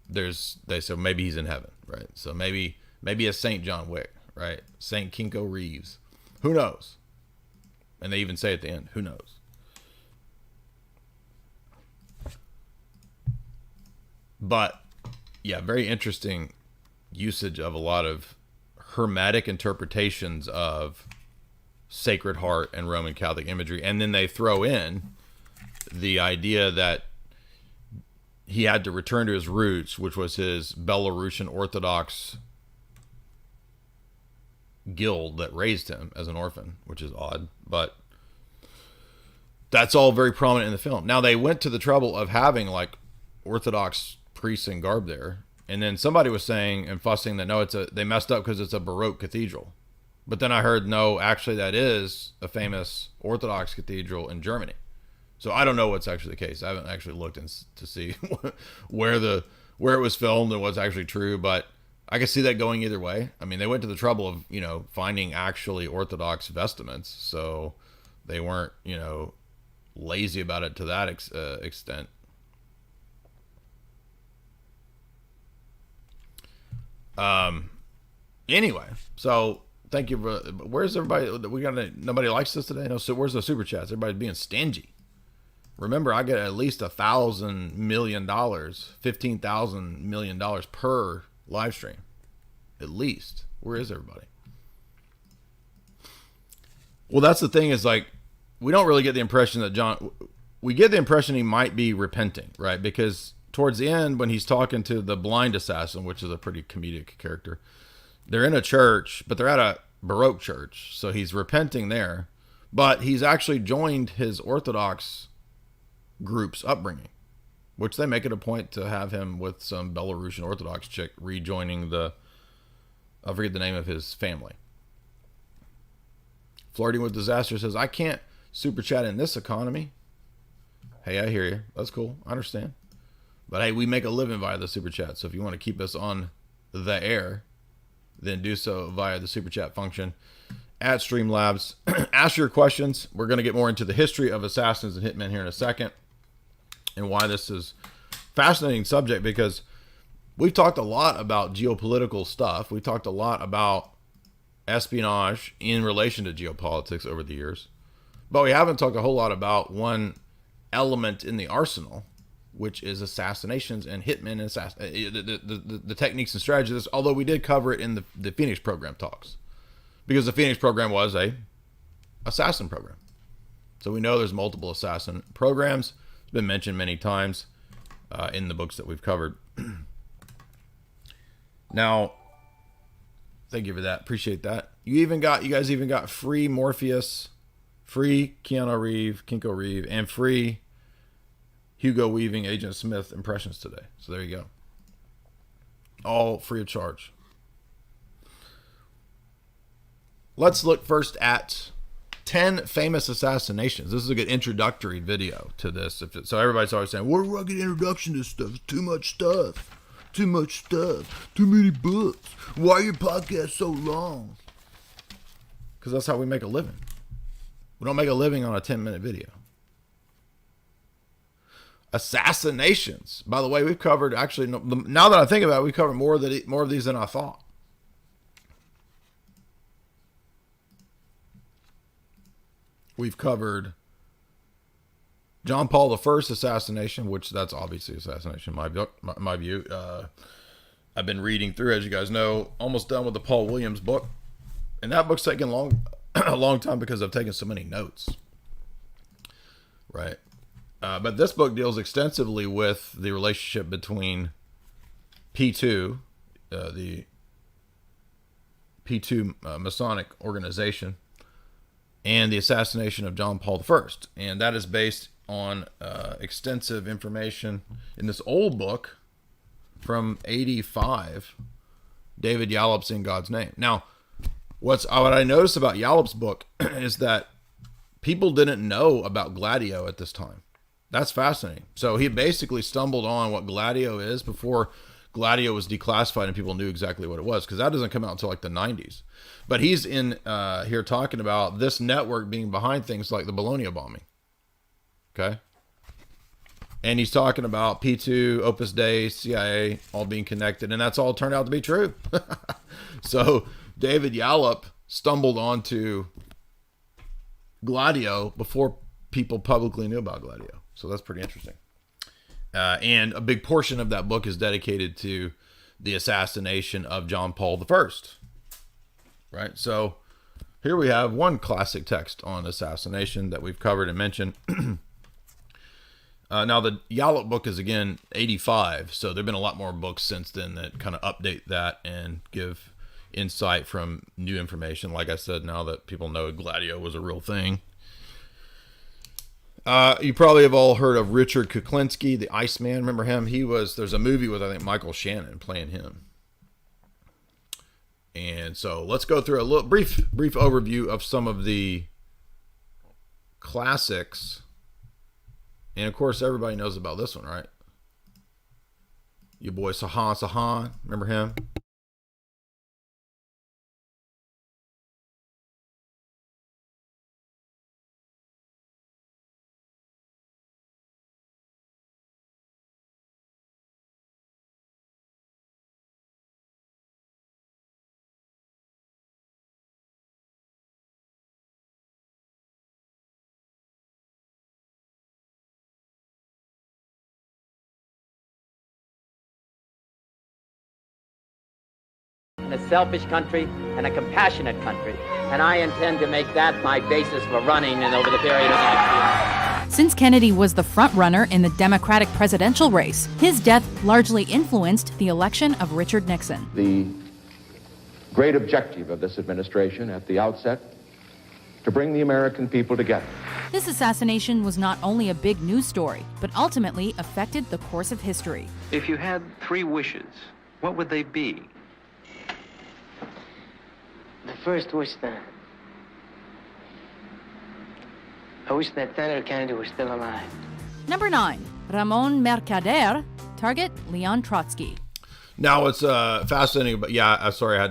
they say maybe he's in heaven, right? So maybe a Saint John Wick, right? Saint Kinko Reeves. Who knows? And they even say at the end, who knows? But yeah, very interesting usage of a lot of hermetic interpretations of Sacred Heart and Roman Catholic imagery. And then they throw in the idea that he had to return to his roots, which was his Belarusian Orthodox guild that raised him as an orphan, which is odd, but that's all very prominent in the film. Now, they went to the trouble of having like Orthodox priests in garb there, and then somebody was saying and fussing that no, they messed up because it's a Baroque cathedral. But then I heard, no, actually that is a famous Orthodox cathedral in Germany. So I don't know what's actually the case. I haven't actually looked to see where it was filmed and what's actually true, but I can see that going either way. I mean, they went to the trouble of, finding actually Orthodox vestments, so they weren't, lazy about it to that extent. Anyway, so thank you for. Where's everybody? Nobody likes this today. No, so where's the super chats? Everybody's being stingy. Remember, I get at least $1,000 million, $15,000 million per live stream, at least. Where is everybody? Well, that's the thing, is like, we don't really get the impression that John, we get the impression he might be repenting, right? Because towards the end, when he's talking to the blind assassin, which is a pretty comedic character, they're in a church, but they're at a Baroque church. So he's repenting there, but he's actually joined his Orthodox group's upbringing, which they make it a point to have him with some Belarusian Orthodox chick rejoining I forget the name of his family. Flirting with Disaster says, I can't super chat in this economy. Hey, I hear you. That's cool. I understand. But hey, we make a living via the super chat. So if you want to keep us on the air, then do so via the super chat function at Streamlabs. Ask your questions. We're going to get more into the history of assassins and hitmen here in a second, and why this is a fascinating subject, because we've talked a lot about geopolitical stuff. We've talked a lot about espionage in relation to geopolitics over the years, but we haven't talked a whole lot about one element in the arsenal, which is assassinations and hitmen and the techniques and strategies, although we did cover it in the Phoenix program talks, because the Phoenix program was a assassin program. So we know there's multiple assassin programs. It's been mentioned many times in the books that we've covered. Now, thank you for that. Appreciate that. You guys even got free Morpheus, free Keanu Reeves, Kinko Reeve, and free Hugo Weaving Agent Smith impressions today. So there you go. All free of charge. Let's look first at 10 famous assassinations. This is a good introductory video to this. So everybody's always saying, what a rugged introduction to stuff. It's too much stuff. Too much stuff. Too many books. Why are your podcasts so long? Because that's how we make a living. We don't make a living on a 10-minute video. Assassinations. By the way, we've covered, actually, now that I think about it, we've covered more of these than I thought. We've covered John Paul I assassination, which that's obviously assassination in my view. I've been reading through, as you guys know, almost done with the Paul Williams book. And that book's taken a long time because I've taken so many notes. Right. But this book deals extensively with the relationship between P2, the P2 Masonic organization, and the assassination of John Paul I. And that is based on extensive information in this old book from 85, David Yallop's In God's Name. Now, what I noticed about Yallop's book is that people didn't know about Gladio at this time. That's fascinating. So he basically stumbled on what Gladio is before Gladio was declassified and people knew exactly what it was, because that doesn't come out until like the 90s. But he's in here talking about this network being behind things like the Bologna bombing. Okay? And he's talking about P2, Opus Dei, CIA, all being connected, and that's all turned out to be true. So David Yallop stumbled onto Gladio before people publicly knew about Gladio. So that's pretty interesting. And a big portion of that book is dedicated to the assassination of John Paul I. Right? So here we have one classic text on assassination that we've covered and mentioned. Now, the Yallop book is, again, 85, so there have been a lot more books since then that kind of update that and give insight from new information. Like I said, now that people know Gladio was a real thing. You probably have all heard of Richard Kuklinski, the Iceman. Remember him? There's a movie with, I think, Michael Shannon playing him. And so let's go through a little brief overview of some of the classics. And of course, everybody knows about this one, right? Your boy Sirhan Sirhan. Remember him? and a selfish country and a compassionate country. And I intend to make that my basis for running and over the period of the next year. Since Kennedy was the front-runner in the Democratic presidential race, his death largely influenced the election of Richard Nixon. The great objective of this administration at the outset, to bring the American people together. This assassination was not only a big news story, but ultimately affected the course of history. If you had 3 wishes, what would they be? The first wish, then. I wish that Senator Kennedy was still alive. Number 9, Ramon Mercader, target Leon Trotsky. Now it's fascinating, but yeah, I'm sorry, I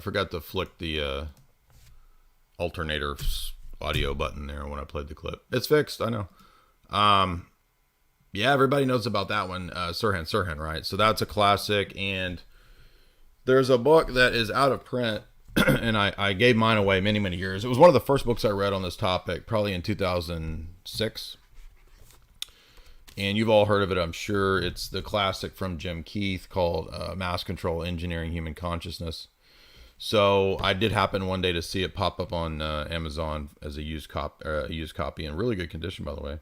forgot to flick the alternator audio button there when I played the clip. It's fixed, I know. Yeah, everybody knows about that one, Sirhan Sirhan, right? So that's a classic, and there's a book that is out of print, and I gave mine away many, many years. It was one of the first books I read on this topic, probably in 2006. And you've all heard of it, I'm sure. It's the classic from Jim Keith called Mass Control, Engineering Human Consciousness. So I did happen one day to see it pop up on Amazon as a used copy in really good condition, by the way.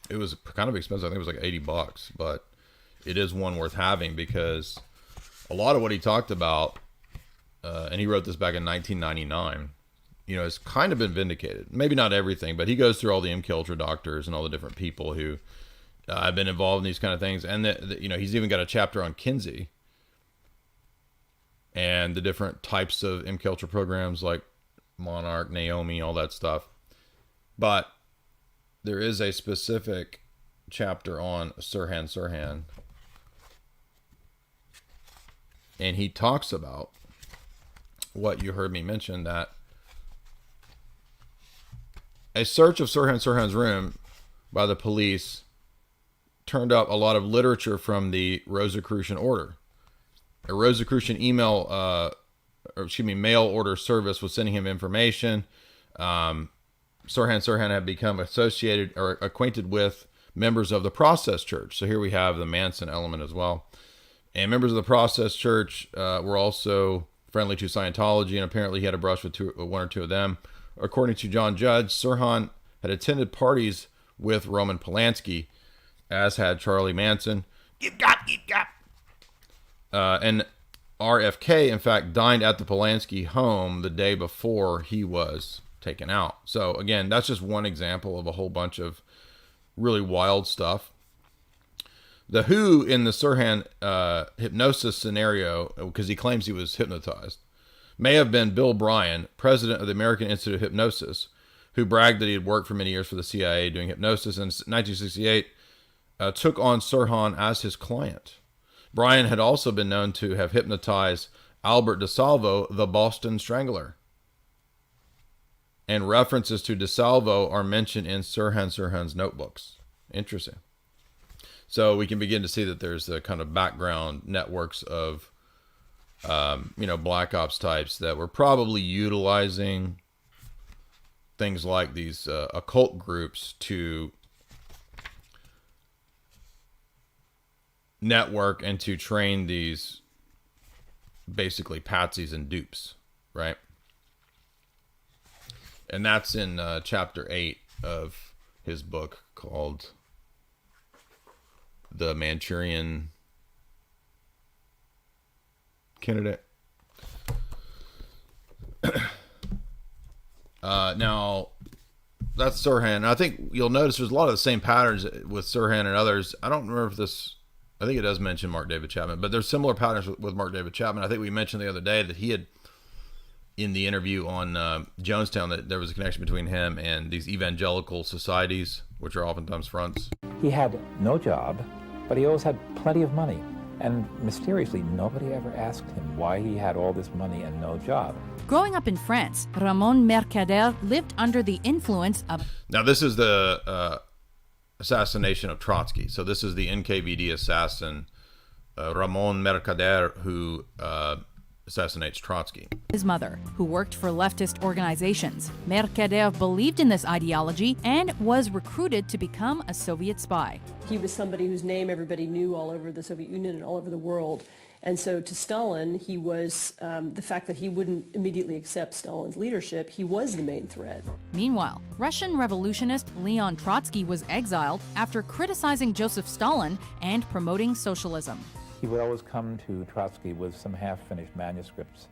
It was kind of expensive. I think it was like $80, but it is one worth having because a lot of what he talked about, and he wrote this back in 1999, has kind of been vindicated. Maybe not everything, but he goes through all the MKulture doctors and all the different people who have been involved in these kind of things. And, he's even got a chapter on Kinsey and the different types of MKulture programs like Monarch, Naomi, all that stuff. But there is a specific chapter on Sirhan Sirhan. And he talks about what you heard me mention, that a search of Sirhan Sirhan's room by the police turned up a lot of literature from the Rosicrucian order. A Rosicrucian mail order service was sending him information. Sirhan Sirhan had become associated or acquainted with members of the Process Church. So here we have the Manson element as well. And members of the Process Church were also friendly to Scientology, and apparently he had a brush with one or two of them. According to John Judge, Sirhan had attended parties with Roman Polanski, as had Charlie Manson. And RFK, in fact, dined at the Polanski home the day before he was taken out. So, again, that's just one example of a whole bunch of really wild stuff. The Who in the Sirhan hypnosis scenario, because he claims he was hypnotized, may have been Bill Bryan, president of the American Institute of Hypnosis, who bragged that he had worked for many years for the CIA doing hypnosis, and in 1968 took on Sirhan as his client. Bryan had also been known to have hypnotized Albert DeSalvo, the Boston Strangler. And references to DeSalvo are mentioned in Sirhan Sirhan's notebooks. Interesting. So we can begin to see that there's a kind of background networks of black ops types that were probably utilizing things like these occult groups to network and to train these basically patsies and dupes, right? And that's in chapter 8 of his book called The Manchurian Candidate. Now, that's Sirhan. I think you'll notice there's a lot of the same patterns with Sirhan and others. I don't remember if this, I think it does mention Mark David Chapman, but there's similar patterns with Mark David Chapman. I think we mentioned the other day that he had, in the interview on Jonestown, that there was a connection between him and these evangelical societies, which are oftentimes fronts. He had no job, but he always had plenty of money. And mysteriously, nobody ever asked him why he had all this money and no job. Growing up in France, Ramon Mercader lived under the influence of... Now, this is the assassination of Trotsky. So this is the NKVD assassin, Ramon Mercader, who assassinates Trotsky. His mother, who worked for leftist organizations. Mercader believed in this ideology and was recruited to become a Soviet spy. He was somebody whose name everybody knew all over the Soviet Union and all over the world. And so to Stalin, he was, the fact that he wouldn't immediately accept Stalin's leadership, he was the main threat. Meanwhile, Russian revolutionist Leon Trotsky was exiled after criticizing Joseph Stalin and promoting socialism. He would always come to Trotsky with some half-finished manuscripts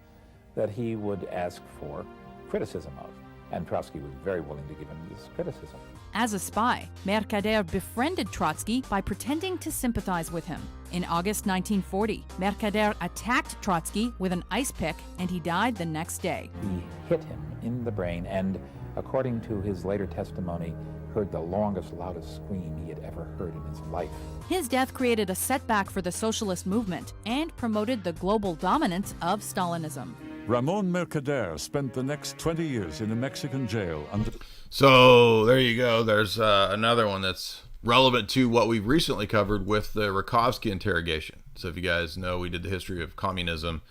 that he would ask for criticism of. And Trotsky was very willing to give him this criticism. As a spy, Mercader befriended Trotsky by pretending to sympathize with him. In August 1940, Mercader attacked Trotsky with an ice pick and he died the next day. He hit him in the brain and, according to his later testimony, heard the longest, loudest scream he had ever heard in his life. His death created a setback for the socialist movement and promoted the global dominance of Stalinism. Ramon Mercader spent the next 20 years in a Mexican jail under... So there you go. There's another one that's relevant to what we've recently covered with the Rakovsky interrogation. So if you guys know, we did the history of communism,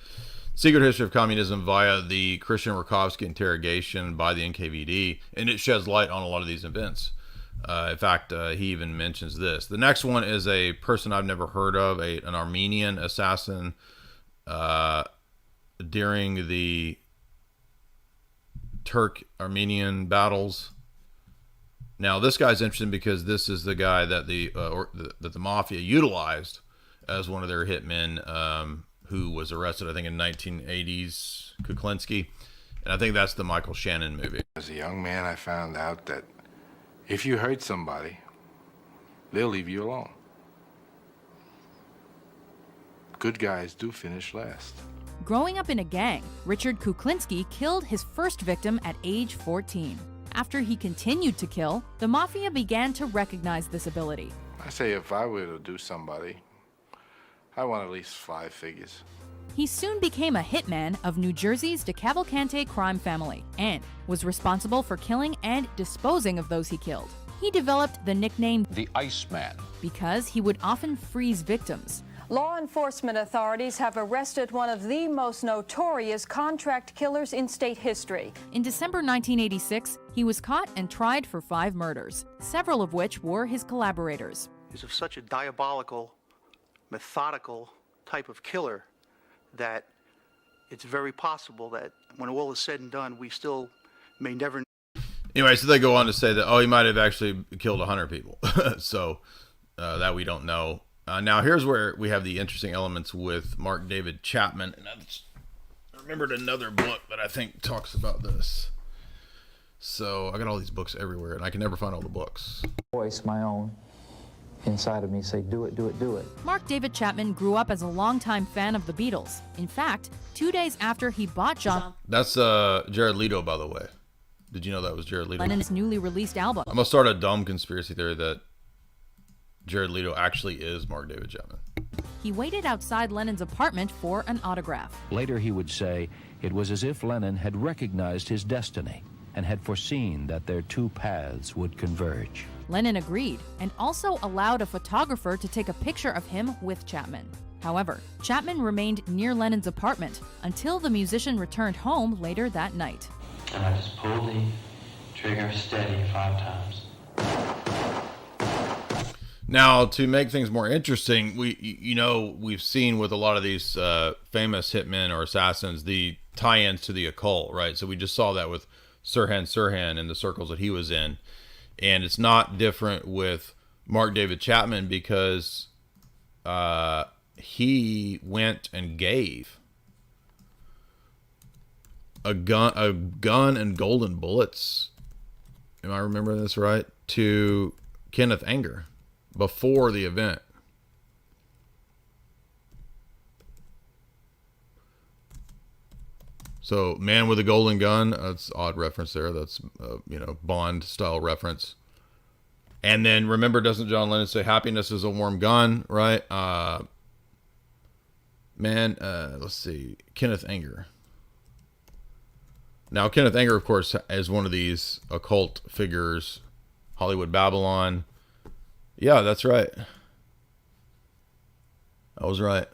secret history of communism via the Christian Rakovsky interrogation by the NKVD, and it sheds light on a lot of these events. In fact, he even mentions this. The next one is a person I've never heard of, an Armenian assassin during the Turk-Armenian battles. Now, this guy's interesting because this is the guy that the mafia utilized as one of their hitmen, who was arrested, I think, in 1980s, Kuklinski. And I think that's the Michael Shannon movie. As a young man, I found out that if you hurt somebody, they'll leave you alone. Good guys do finish last. Growing up in a gang, Richard Kuklinski killed his first victim at age 14. After he continued to kill, the mafia began to recognize this ability. I say if I were to do somebody, I want at least 5 figures. He soon became a hitman of New Jersey's DeCavalcante crime family and was responsible for killing and disposing of those he killed. He developed the nickname the Iceman because he would often freeze victims. Law enforcement authorities have arrested one of the most notorious contract killers in state history. In December 1986, he was caught and tried for 5 murders, several of which were his collaborators. He's of such a diabolical, methodical type of killer that it's very possible that when all is said and done, we still may never. Anyway, so they go on to say that, he might have actually killed 100 people. So that we don't know. Now, here's where we have the interesting elements with Mark David Chapman. And I remembered another book that I think talks about this. So I got all these books everywhere, and I can never find all the books. Voice, my own, inside of me say, do it, do it, do it. Mark David Chapman grew up as a longtime fan of the Beatles. In fact, 2 days after he bought John... That's Jared Leto, by the way. Did you know that was Jared Leto? Lennon's newly released album. I'm going to start a dumb conspiracy theory that Jared Leto actually is Mark David Chapman. He waited outside Lennon's apartment for an autograph. Later he would say it was as if Lennon had recognized his destiny and had foreseen that their 2 paths would converge. Lennon agreed and also allowed a photographer to take a picture of him with Chapman. However, Chapman remained near Lennon's apartment until the musician returned home later that night. And I just pulled the trigger steady 5 times. Now, to make things more interesting, we've seen with a lot of these famous hitmen or assassins the tie-ins to the occult, right? So we just saw that with Sirhan Sirhan and the circles that he was in. And it's not different with Mark David Chapman because he went and gave a gun and golden bullets, am I remembering this right, to Kenneth Anger before the event. So, Man with a Golden Gun, that's odd reference there. That's, Bond style reference. And then remember, doesn't John Lennon say happiness is a warm gun, right? Let's see, Kenneth Anger. Now, Kenneth Anger, of course, is one of these occult figures. Hollywood Babylon. Yeah, that's right. I was right.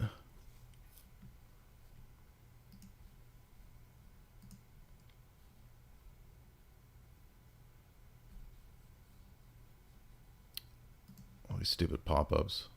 these stupid pop-ups.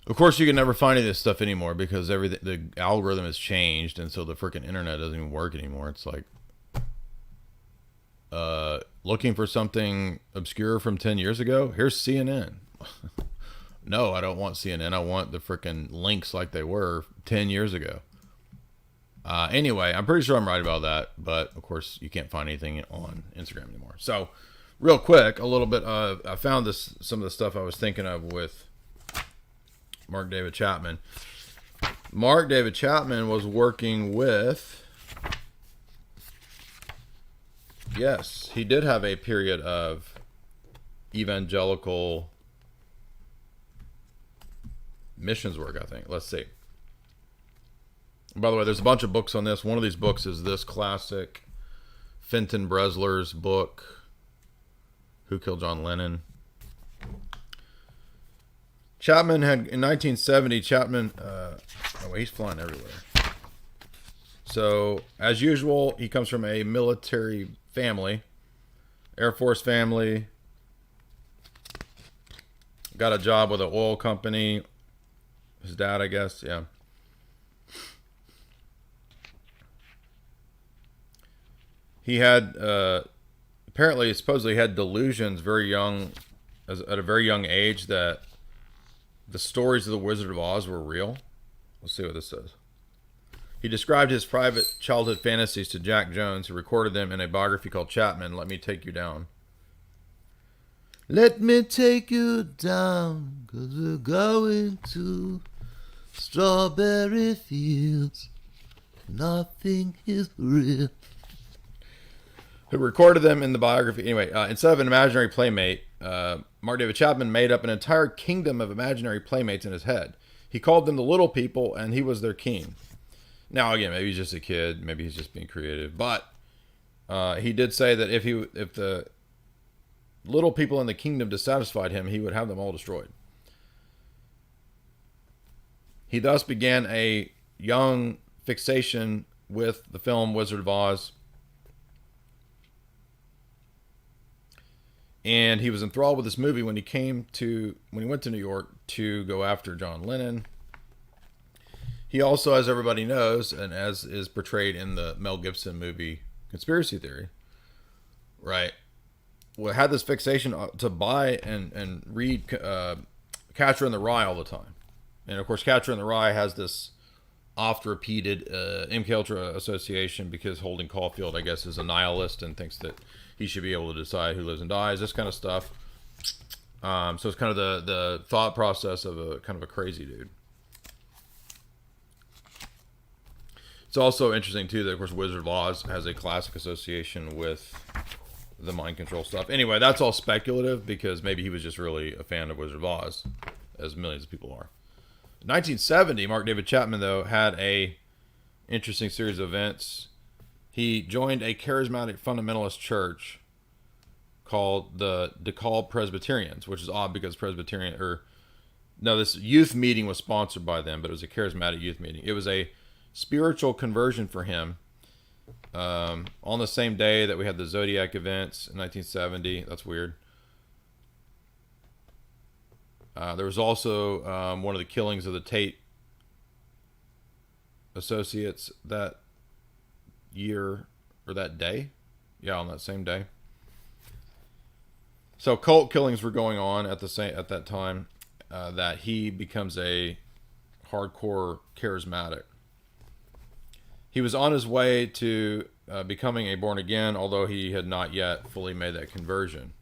Of course, you can never find any of this stuff anymore because everything, the algorithm has changed, and so the freaking internet doesn't even work anymore. It's like looking for something obscure from 10 years ago. Here's CNN. No, I don't want CNN. I want the freaking links like they were 10 years ago. Anyway, I'm pretty sure I'm right about that, but of course, you can't find anything on Instagram anymore. So, real quick, a little bit of I found some of the stuff I was thinking of with Mark David Chapman. Mark David Chapman was working with, yes, he did have a period of evangelical missions work, I think. Let's see. By the way, there's a bunch of books on this. One of these books is this classic Fenton Bresler's book, Who Killed John Lennon? Chapman had, in 1970, Chapman, oh, he's flying everywhere. So, as usual, he comes from a military family, Air Force family, got a job with an oil company, his dad, I guess, yeah. He had, apparently, supposedly had delusions very young, at a very young age, that the stories of the Wizard of Oz were real. Let's see what this says. He described his private childhood fantasies to Jack Jones, who recorded them in a biography called Chapman, Let Me Take You Down. Let me take you down, 'cause we're going to strawberry fields. Nothing is real. Who recorded them in the biography. Anyway, instead of an imaginary playmate, Mark David Chapman made up an entire kingdom of imaginary playmates in his head. He called them the little people, and he was their king. Now, again, maybe he's just a kid. Maybe he's just being creative. But he did say that if the little people in the kingdom dissatisfied him, he would have them all destroyed. He thus began a young fixation with the film Wizard of Oz. And he was enthralled with this movie when he went to New York to go after John Lennon. He also, as everybody knows, and as is portrayed in the Mel Gibson movie Conspiracy Theory, right, had this fixation to buy and read Catcher in the Rye all the time. And of course, Catcher in the Rye has this oft-repeated MK Ultra association because Holden Caulfield, I guess, is a nihilist and thinks that he should be able to decide who lives and dies, this kind of stuff. So it's kind of the thought process of a kind of a crazy dude. It's also interesting, too, that, of course, Wizard of Oz has a classic association with the mind control stuff. Anyway, that's all speculative because maybe he was just really a fan of Wizard of Oz, as millions of people are. In 1970, Mark David Chapman, though, had a interesting series of events. He joined a charismatic fundamentalist church called the DeKalb Presbyterians, which is odd because this youth meeting was sponsored by them, but it was a charismatic youth meeting. It was a spiritual conversion for him on the same day that we had the Zodiac events in 1970. That's weird. There was also one of the killings of the Tate associates that year or that day. Yeah, on that same day. So cult killings were going on at that time that he becomes a hardcore charismatic. He was on his way to becoming a born again, although he had not yet fully made that conversion.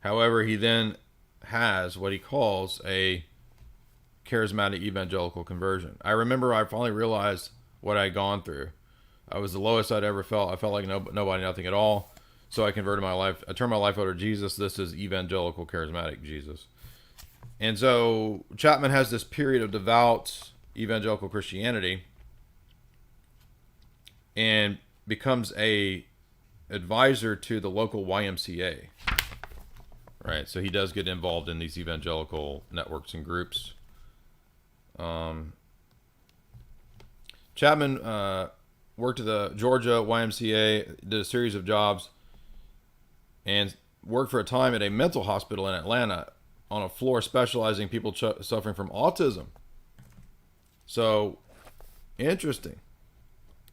However, he then has what he calls a charismatic evangelical conversion. I remember I finally realized what I'd gone through. I was the lowest I'd ever felt. I felt like nobody, nothing at all. So I converted my life. I turned my life over to Jesus. This is evangelical charismatic Jesus. And so Chapman has this period of devout evangelical Christianity. And becomes a advisor to the local YMCA. Right, so he does get involved in these evangelical networks and groups. Chapman worked at the Georgia YMCA, did a series of jobs, and worked for a time at a mental hospital in Atlanta on a floor specializing in people suffering from autism. So, interesting.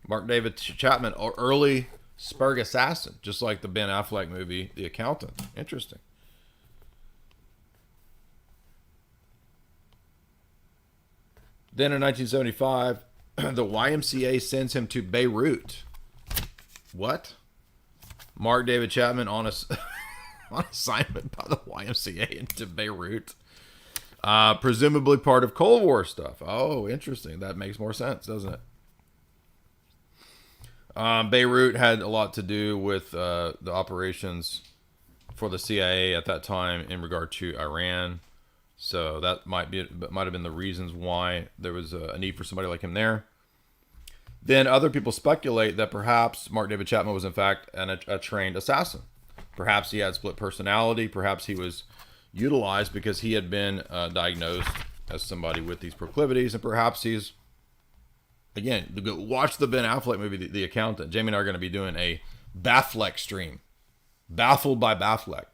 Mark David Chapman, early Spurg assassin, just like the Ben Affleck movie, The Accountant. Interesting. Then in 1975, the YMCA sends him to Beirut. What? Mark David Chapman on assignment by the YMCA into Beirut. Presumably part of Cold War stuff. Oh, interesting. That makes more sense, doesn't it? Beirut had a lot to do with the operations for the CIA at that time in regard to Iran. So that might have been the reasons why there was a need for somebody like him there. Then other people speculate that perhaps Mark David Chapman was in fact a trained assassin. Perhaps he had split personality. Perhaps he was utilized because he had been diagnosed as somebody with these proclivities. And perhaps he's, again, watch the Ben Affleck movie, The Accountant. Jamie and I are going to be doing a Baffleck stream. Baffled by Baffleck.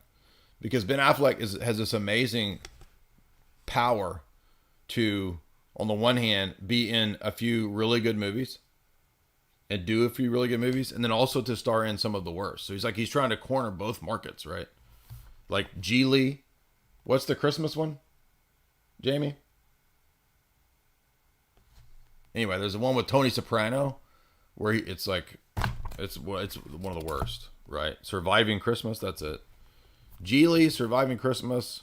Because Ben Affleck has this amazing power to, on the one hand, be in a few really good movies and do a few really good movies, and then also to star in some of the worst. So he's trying to corner both markets, right? Like Geely. What's the Christmas one, Jamie? Anyway, there's the one with Tony Soprano where it's one of the worst, right? Surviving Christmas, that's it. Geely, Surviving Christmas.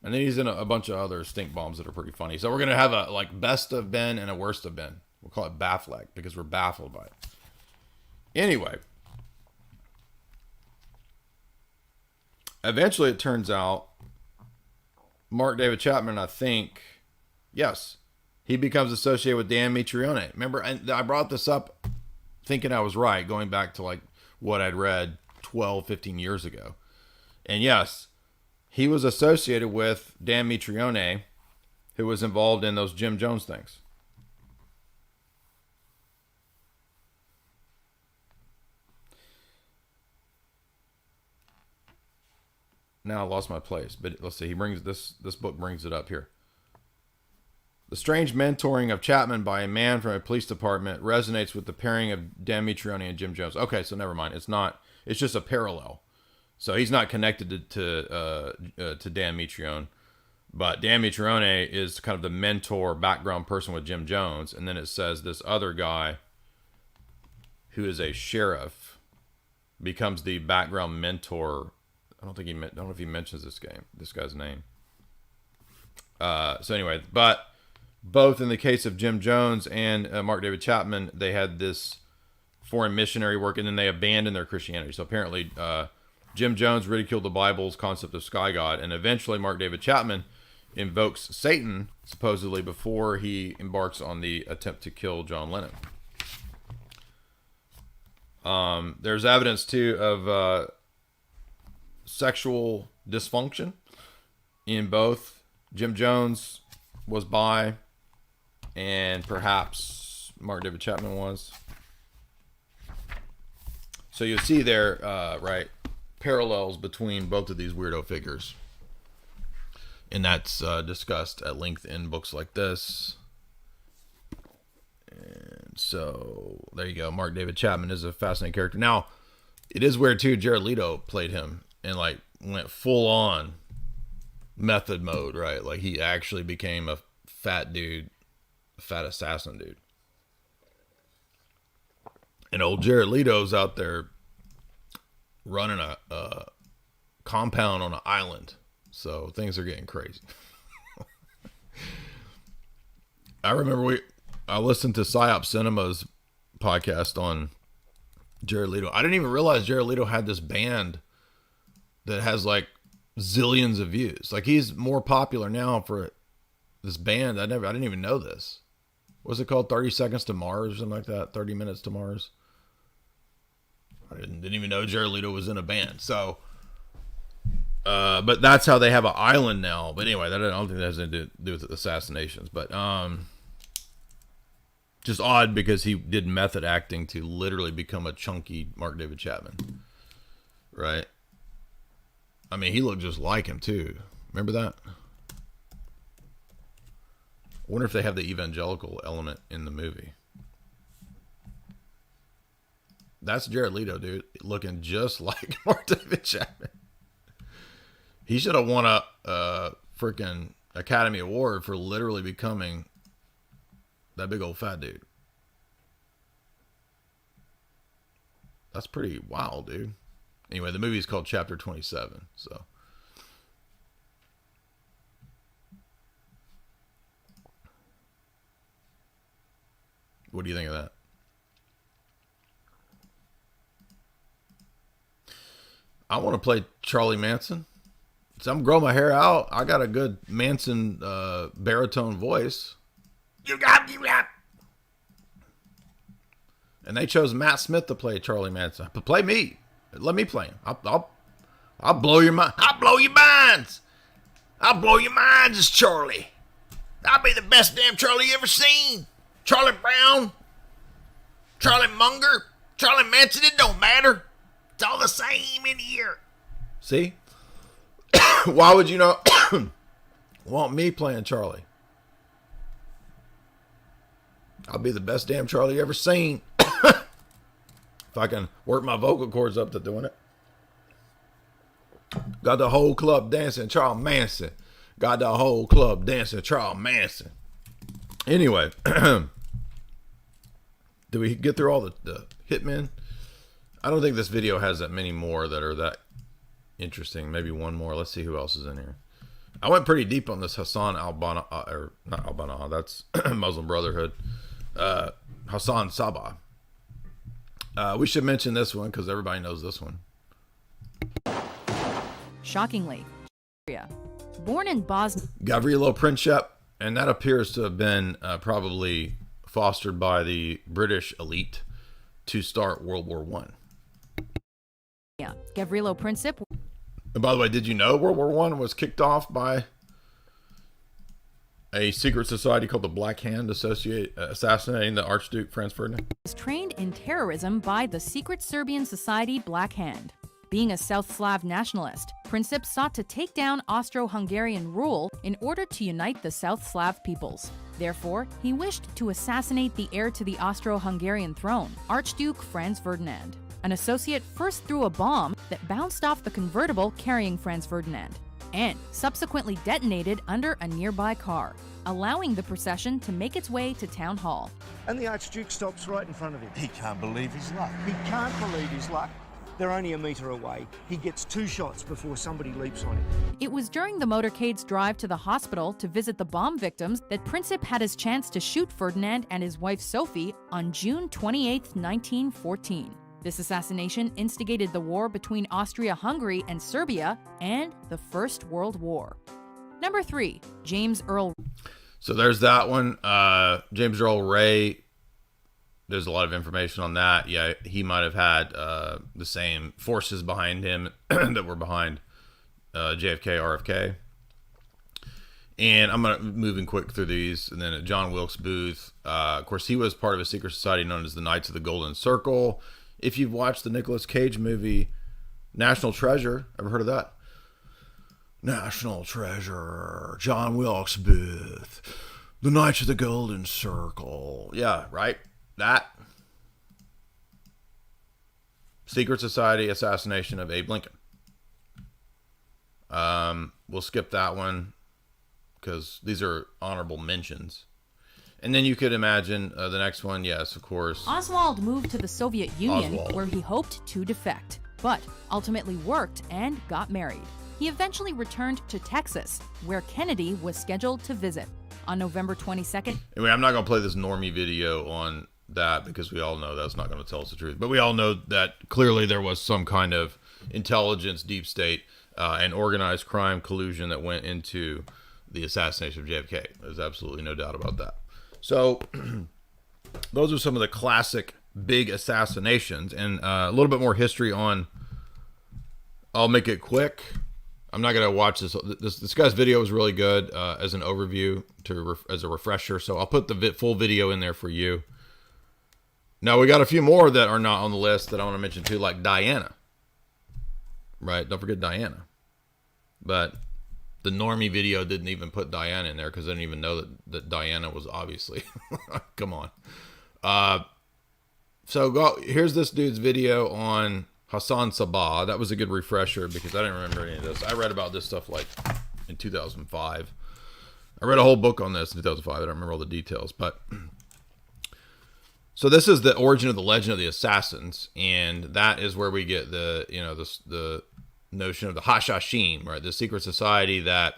And then he's in a bunch of other stink bombs that are pretty funny. So we're going to have a best of Ben and a worst of Ben. We'll call it Baffleck because we're baffled by it. Anyway. Eventually it turns out Mark David Chapman, I think, yes, he becomes associated with Dan Mitrione. Remember, and I brought this up thinking I was right, going back to like what I'd read 12, 15 years ago. And yes, he was associated with Dan Mitrione, who was involved in those Jim Jones things. Now I lost my place, but let's see. He brings this book brings it up here. The strange mentoring of Chapman by a man from a police department resonates with the pairing of Dan Mitrione and Jim Jones. Okay, so never mind. It's just a parallel. So he's not connected to Dan Mitrione, but Dan Mitrione is kind of the mentor background person with Jim Jones. And then it says this other guy who is a sheriff becomes the background mentor. I don't know if he mentions this guy's name. So anyway, but both in the case of Jim Jones and Mark David Chapman, they had this foreign missionary work, and then they abandoned their Christianity. So apparently, Jim Jones ridiculed the Bible's concept of sky god, and eventually Mark David Chapman invokes Satan, supposedly, before he embarks on the attempt to kill John Lennon. There's evidence, too, of sexual dysfunction in both. Jim Jones was bi, and perhaps Mark David Chapman was. So you'll see there, right, parallels between both of these weirdo figures. And that's discussed at length in books like this. And so there you go. Mark David Chapman is a fascinating character. Now, it is weird too. Jared Leto played him and like went full on method mode, right? Like he actually became a fat dude, a fat assassin dude. And old Jared Leto's out there running a compound on an island. So things are getting crazy. I remember I listened to PsyOp Cinema's podcast on Jared Leto. I didn't even realize Jared Leto had this band that has like zillions of views. Like he's more popular now for this band. I didn't even know this. What's it called? 30 Seconds to Mars or something like that. 30 Minutes to Mars. I didn't even know Jared Leto was in a band. So, but that's how they have an island now. But anyway, I don't think that has anything to do with assassinations. But just odd because he did method acting to literally become a chunky Mark David Chapman. Right? I mean, he looked just like him too. Remember that? I wonder if they have the evangelical element in the movie. That's Jared Leto, dude, looking just like Mark David Chapman. He should have won a freaking Academy Award for literally becoming that big old fat dude. That's pretty wild, dude. Anyway, the movie is called Chapter 27, so. What do you think of that? I want to play Charlie Manson. So I'm growing my hair out. I got a good Manson baritone voice. You got. And they chose Matt Smith to play Charlie Manson. But play me. Let me play him. I'll blow your mind. I'll blow your minds. I'll blow your minds as Charlie. I'll be the best damn Charlie you ever seen. Charlie Brown, Charlie Munger, Charlie Manson, it don't matter. It's all the same in here. See? Why would you not want me playing Charlie? I'll be the best damn Charlie you ever seen. If I can work my vocal cords up to doing it. Got the whole club dancing Charles Manson. Got the whole club dancing Charles Manson. Anyway. Did we get through all the hitmen? I don't think this video has that many more that are that interesting. Maybe one more. Let's see who else is in here. I went pretty deep on this Hassan al-Banna, or not al-Banna, that's Muslim Brotherhood. Hassan Sabah. We should mention this one because everybody knows this one. Shockingly, born in Bosnia. Gavrilo Princip, and that appears to have been probably fostered by the British elite to start World War I. Yeah, Gavrilo Princip. And by the way, did you know World War I was kicked off by a secret society called the Black Hand assassinating the Archduke Franz Ferdinand? Was trained in terrorism by the secret Serbian society Black Hand. Being a South Slav nationalist, Princip sought to take down Austro-Hungarian rule in order to unite the South Slav peoples. Therefore, he wished to assassinate the heir to the Austro-Hungarian throne, Archduke Franz Ferdinand. An associate first threw a bomb that bounced off the convertible carrying Franz Ferdinand, and subsequently detonated under a nearby car, allowing the procession to make its way to Town Hall. And the Archduke stops right in front of him. He can't believe his luck. He can't believe his luck. They're only a metre away. He gets 2 shots before somebody leaps on him. It was during the motorcade's drive to the hospital to visit the bomb victims that Princip had his chance to shoot Ferdinand and his wife Sophie on June 28, 1914. This assassination instigated the war between Austria-Hungary and Serbia and the First World War. Number 3, James Earl. So there's that one. James Earl Ray. There's a lot of information on that. Yeah, he might have had the same forces behind him that were behind JFK, RFK. And I'm moving quick through these. And then John Wilkes Booth. Of course, he was part of a secret society known as the Knights of the Golden Circle. If you've watched the Nicolas Cage movie National Treasure, ever heard of that? National Treasure, John Wilkes Booth, the Knights of the Golden Circle. Yeah, right? That. Secret Society assassination of Abe Lincoln. We'll skip that one because these are honorable mentions. And then you could imagine the next one, yes, of course. Oswald moved to the Soviet Union Oswald, where he hoped to defect, but ultimately worked and got married. He eventually returned to Texas, where Kennedy was scheduled to visit. On November 22nd. Anyway, I'm not going to play this normie video on that because we all know that's not going to tell us the truth. But we all know that clearly there was some kind of intelligence, deep state, and organized crime collusion that went into the assassination of JFK. There's absolutely no doubt about that. So those are some of the classic big assassinations, and a little bit more history on. I'll make it quick. I'm not gonna watch this. This guy's video is really good as an overview as a refresher. So I'll put the full video in there for you. Now we got a few more that are not on the list that I want to mention too, like Diana. Right? Don't forget Diana. But the normie video didn't even put Diana in there because they didn't even know that Diana was obviously. Come on. So here's this dude's video on Hassan Sabah. That was a good refresher because I didn't remember any of this. I read about this stuff like in 2005. I read a whole book on this in 2005. I don't remember all the details, but so this is the origin of the legend of the assassins, and that is where we get the the notion of the Hashashim, right? The secret society that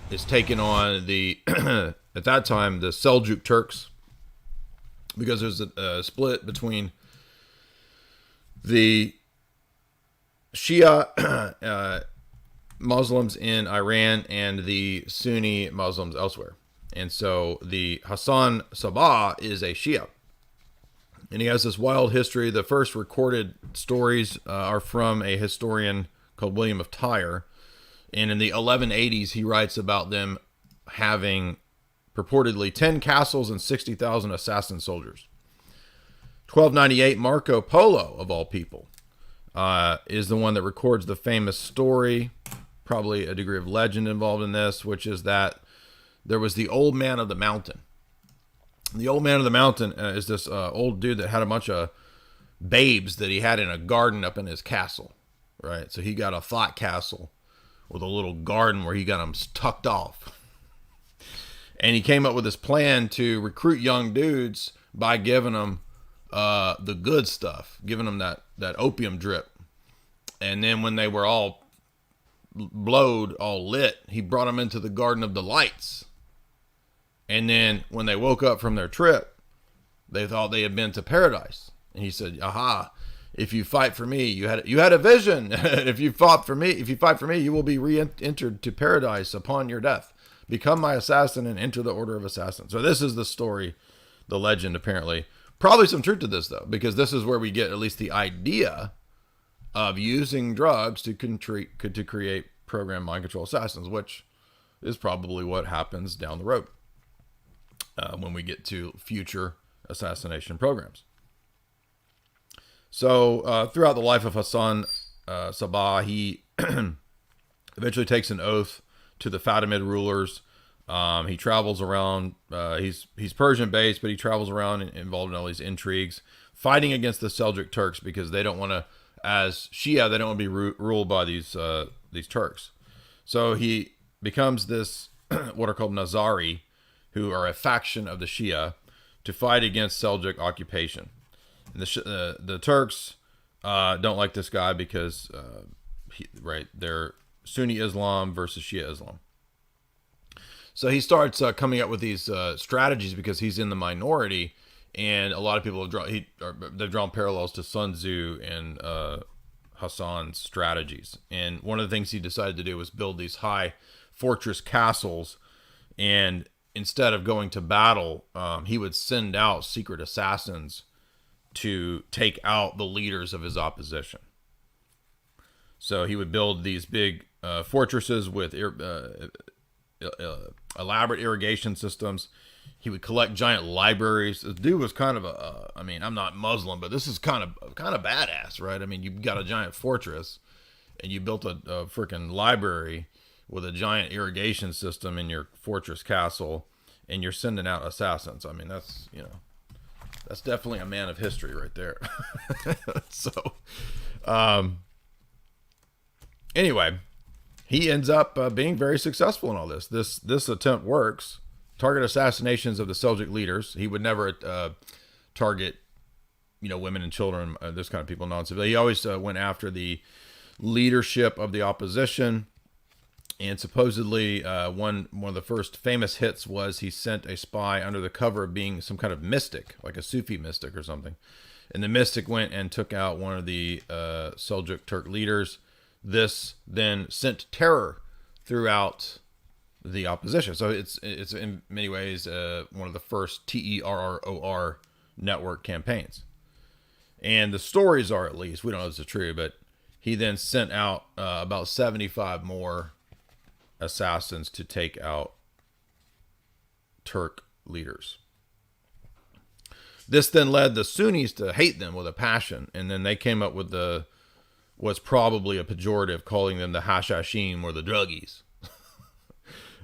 is taking on the at that time the Seljuk Turks, because there's a split between the Shia Muslims in Iran and the Sunni Muslims elsewhere. And so the Hassan Sabah is a Shia. And he has this wild history. The first recorded stories are from a historian called William of Tyre. And in the 1180s, he writes about them having purportedly 10 castles and 60,000 assassin soldiers. 1298, Marco Polo, of all people, is the one that records the famous story, probably a degree of legend involved in this, which is that there was the old man of the mountain. The old man of the mountain is this old dude that had a bunch of babes that he had in a garden up in his castle, right? So he got a thought castle with a little garden where he got them tucked off. And he came up with this plan to recruit young dudes by giving them the good stuff, giving them that opium drip. And then when they were all blowed, all lit, he brought them into the Garden of Delights. And then when they woke up from their trip, they thought they had been to paradise. And he said, aha, if you fight for me, you had a vision. if you fight for me, you will be re-entered to paradise upon your death. Become my assassin and enter the order of assassins. So this is the story, the legend, apparently. Probably some truth to this, though, because this is where we get at least the idea of using drugs to create program mind control assassins, which is probably what happens down the road when we get to future assassination programs. So throughout the life of Hassan Sabah, he eventually takes an oath to the Fatimid rulers. He travels around. He's Persian based, but he travels around involved in all these intrigues, fighting against the Seljuk Turks because they don't want to, as Shia, they don't want to be ruled by these Turks. So he becomes this what are called Nazari, who are a faction of the Shia, to fight against Seljuk occupation. And the Turks don't like this guy because they're Sunni Islam versus Shia Islam. So he starts coming up with these strategies because he's in the minority, and a lot of people they've drawn parallels to Sun Tzu and Hassan's strategies. And one of the things he decided to do was build these high fortress castles, and instead of going to battle, he would send out secret assassins to take out the leaders of his opposition. So he would build these big fortresses with elaborate irrigation systems. He would collect giant libraries. This dude was kind of I'm not Muslim, but this is kind of badass, right? I mean, you've got a giant fortress and you built a freaking library with a giant irrigation system in your fortress castle, and you're sending out assassins. I mean, that's definitely a man of history right there. So, anyway, he ends up being very successful in all this. This attempt works. Target assassinations of the Seljuk leaders. He would never target, women and children, this kind of people, nonsense. He always went after the leadership of the opposition. And supposedly, one of the first famous hits was he sent a spy under the cover of being some kind of mystic, like a Sufi mystic or something. And the mystic went and took out one of the Seljuk Turk leaders. This then sent terror throughout the opposition. So it's in many ways one of the first terror network campaigns. And the stories are, at least, we don't know if this is true, but he then sent out about 75 more assassins to take out Turk leaders. This then led the Sunnis to hate them with a passion, and then they came up with what's probably a pejorative, calling them the Hashashim, or the druggies.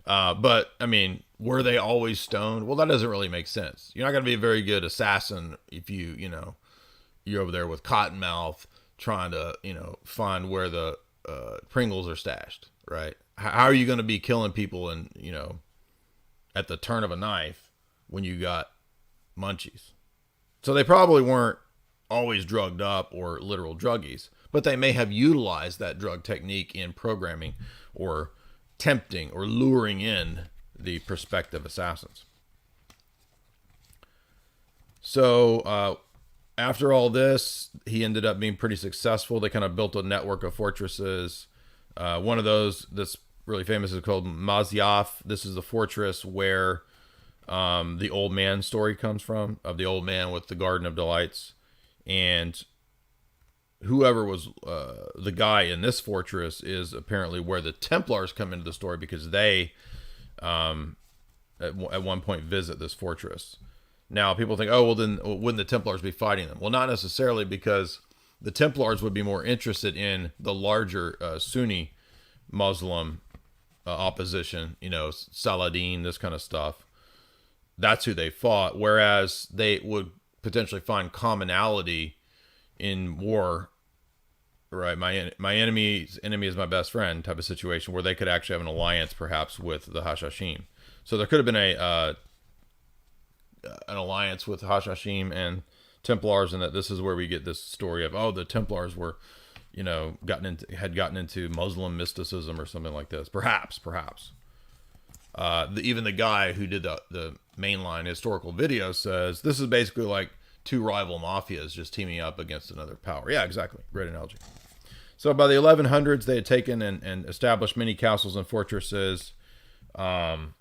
But, I mean, were they always stoned? Well, that doesn't really make sense. You're not going to be a very good assassin if you're over there with Cottonmouth trying to, find where the Pringles are stashed, right? How are you going to be killing people and, at the turn of a knife when you got munchies? So they probably weren't always drugged up or literal druggies, but they may have utilized that drug technique in programming or tempting or luring in the prospective assassins. So after all this, he ended up being pretty successful. They kind of built a network of fortresses. One of those that's really famous is called Masyaf. This is the fortress where the old man story comes from, of the old man with the Garden of Delights. And whoever was the guy in this fortress is apparently where the Templars come into the story, because they at one point visit this fortress. Now people think, oh, well then wouldn't the Templars be fighting them? Well, not necessarily, because the Templars would be more interested in the larger Sunni Muslim opposition, Saladin, this kind of stuff. That's who they fought. Whereas they would potentially find commonality in war, right? My enemy's enemy is my best friend type of situation, where they could actually have an alliance perhaps with the Hashashim. So there could have been an alliance with Hashashim and Templars, and that this is where we get this story of, oh, the Templars were, had gotten into Muslim mysticism or something like this. Perhaps. Even the guy who did the mainline historical video says this is basically like two rival mafias just teaming up against another power. Yeah, exactly. Great analogy. So by the 1100s, they had taken and established many castles and fortresses. The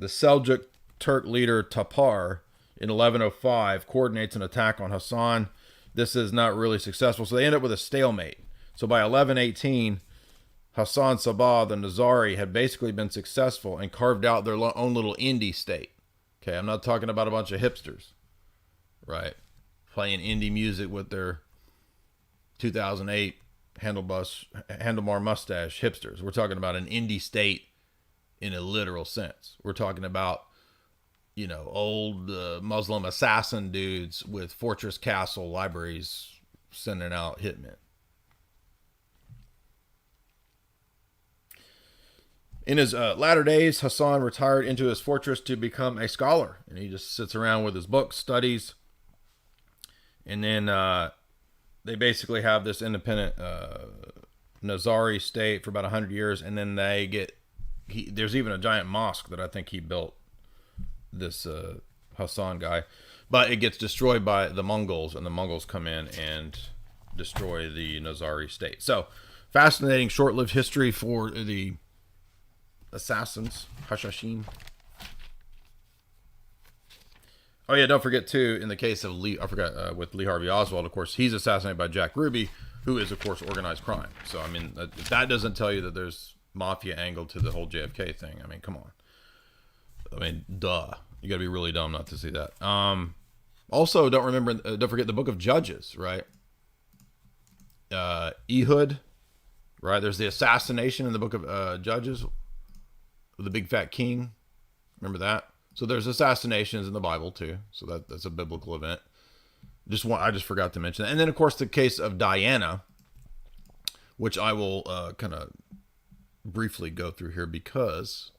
Seljuk Turk leader Tapar in 1105 coordinates an attack on Hassan. This is not really successful, so they end up with a stalemate. So by 1118, Hassan Sabah, the Nizari, had basically been successful and carved out their own little indie state. Okay, I'm not talking about a bunch of hipsters, right? Playing indie music with their 2008 handlebar mustache hipsters. We're talking about an indie state in a literal sense. We're talking about, old Muslim assassin dudes with fortress castle libraries sending out hitmen. In his latter days, Hassan retired into his fortress to become a scholar, and he just sits around with his books, studies, and then they basically have this independent Nizari state for about 100 years, and then they get, there's even a giant mosque that I think he built, this Hassan guy, but it gets destroyed by the Mongols, and the Mongols come in and destroy the Nizari state. So, fascinating short-lived history for the assassins, Hashashim. Oh yeah, don't forget too, in the case of with Lee Harvey Oswald, of course, he's assassinated by Jack Ruby, who is of course organized crime. So I mean, that doesn't tell you that there's mafia angle to the whole JFK thing. I mean, come on. I mean, duh. You gotta be really dumb not to see that. Also, don't forget the Book of Judges, right? Ehud, right? There's the assassination in the Book of Judges. The big fat king, remember that? So there's assassinations in the Bible too, so that's a biblical event. I just forgot to mention that. And then of course the case of Diana, which I will kind of briefly go through here, because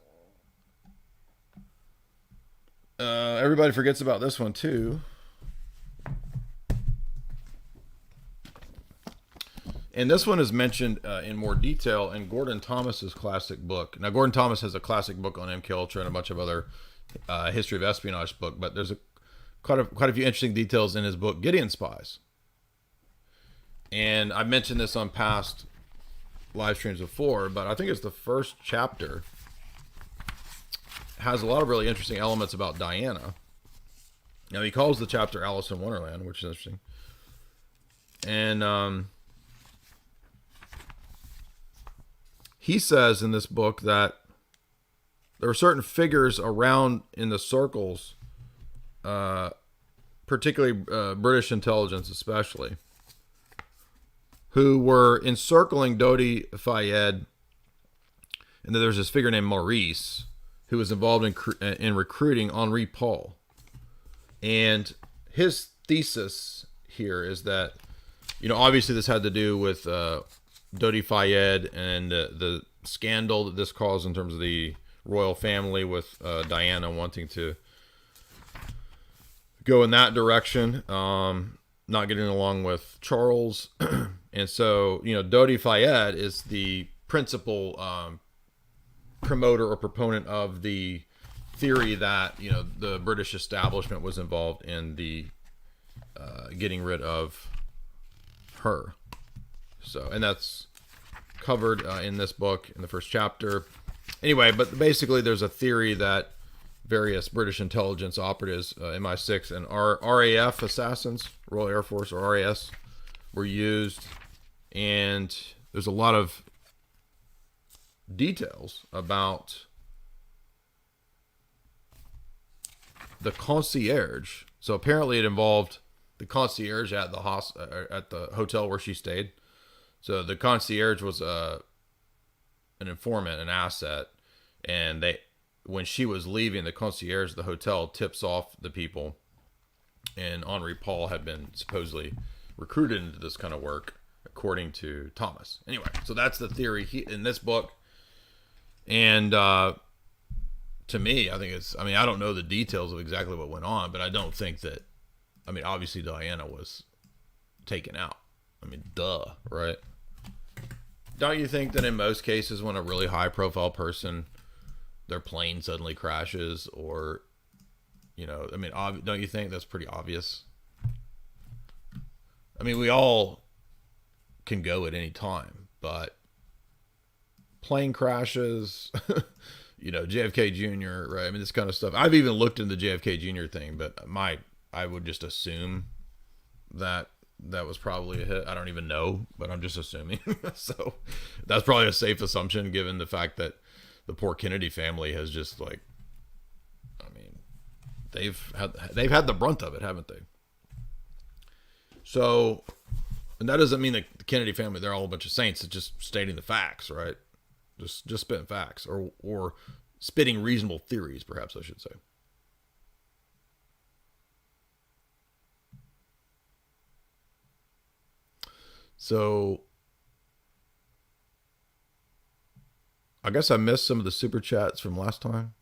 everybody forgets about this one too. And this one is mentioned in more detail in Gordon Thomas's classic book. Now, Gordon Thomas has a classic book on MKUltra and a bunch of other history of espionage book, but there's quite a few interesting details in his book, Gideon Spies. And I've mentioned this on past live streams before, but I think it's the first chapter. Has a lot of really interesting elements about Diana. Now, he calls the chapter Alice in Wonderland, which is interesting. And he says in this book that there were certain figures around in the circles, particularly British intelligence especially, who were encircling Dodi Fayed. And then there's this figure named Maurice, who was involved in recruiting Henri Paul. And his thesis here is that, obviously this had to do with Dodi Fayed and the scandal that this caused in terms of the royal family with Diana wanting to go in that direction, not getting along with Charles. And so, Dodi Fayed is the principal promoter or proponent of the theory that, the British establishment was involved in the getting rid of her. So, and that's covered in this book in the first chapter. Anyway, but basically there's a theory that various British intelligence operatives, MI6 and RAF assassins, Royal Air Force or RAS, were used. And there's a lot of details about the concierge. So apparently it involved the concierge at the hotel where she stayed. So the concierge was an informant, an asset, and when she was leaving, the concierge, the hotel, tips off the people, and Henri Paul had been supposedly recruited into this kind of work, according to Thomas. Anyway, so that's the theory in this book. And to me, I think I don't know the details of exactly what went on, but I don't think that, obviously Diana was taken out. Duh, right? Don't you think that in most cases when a really high profile person, their plane suddenly crashes or, don't you think that's pretty obvious? We all can go at any time, but plane crashes, JFK Jr., right? This kind of stuff. I've even looked into the JFK Jr. thing, but I would just assume that was probably a hit. I don't even know, but I'm just assuming. So that's probably a safe assumption given the fact that the poor Kennedy family has just they've had the brunt of it, haven't they? So, and that doesn't mean that the Kennedy family, they're all a bunch of saints. It's just stating the facts, right? Just spitting facts or spitting reasonable theories, perhaps I should say. So I guess I missed some of the super chats from last time.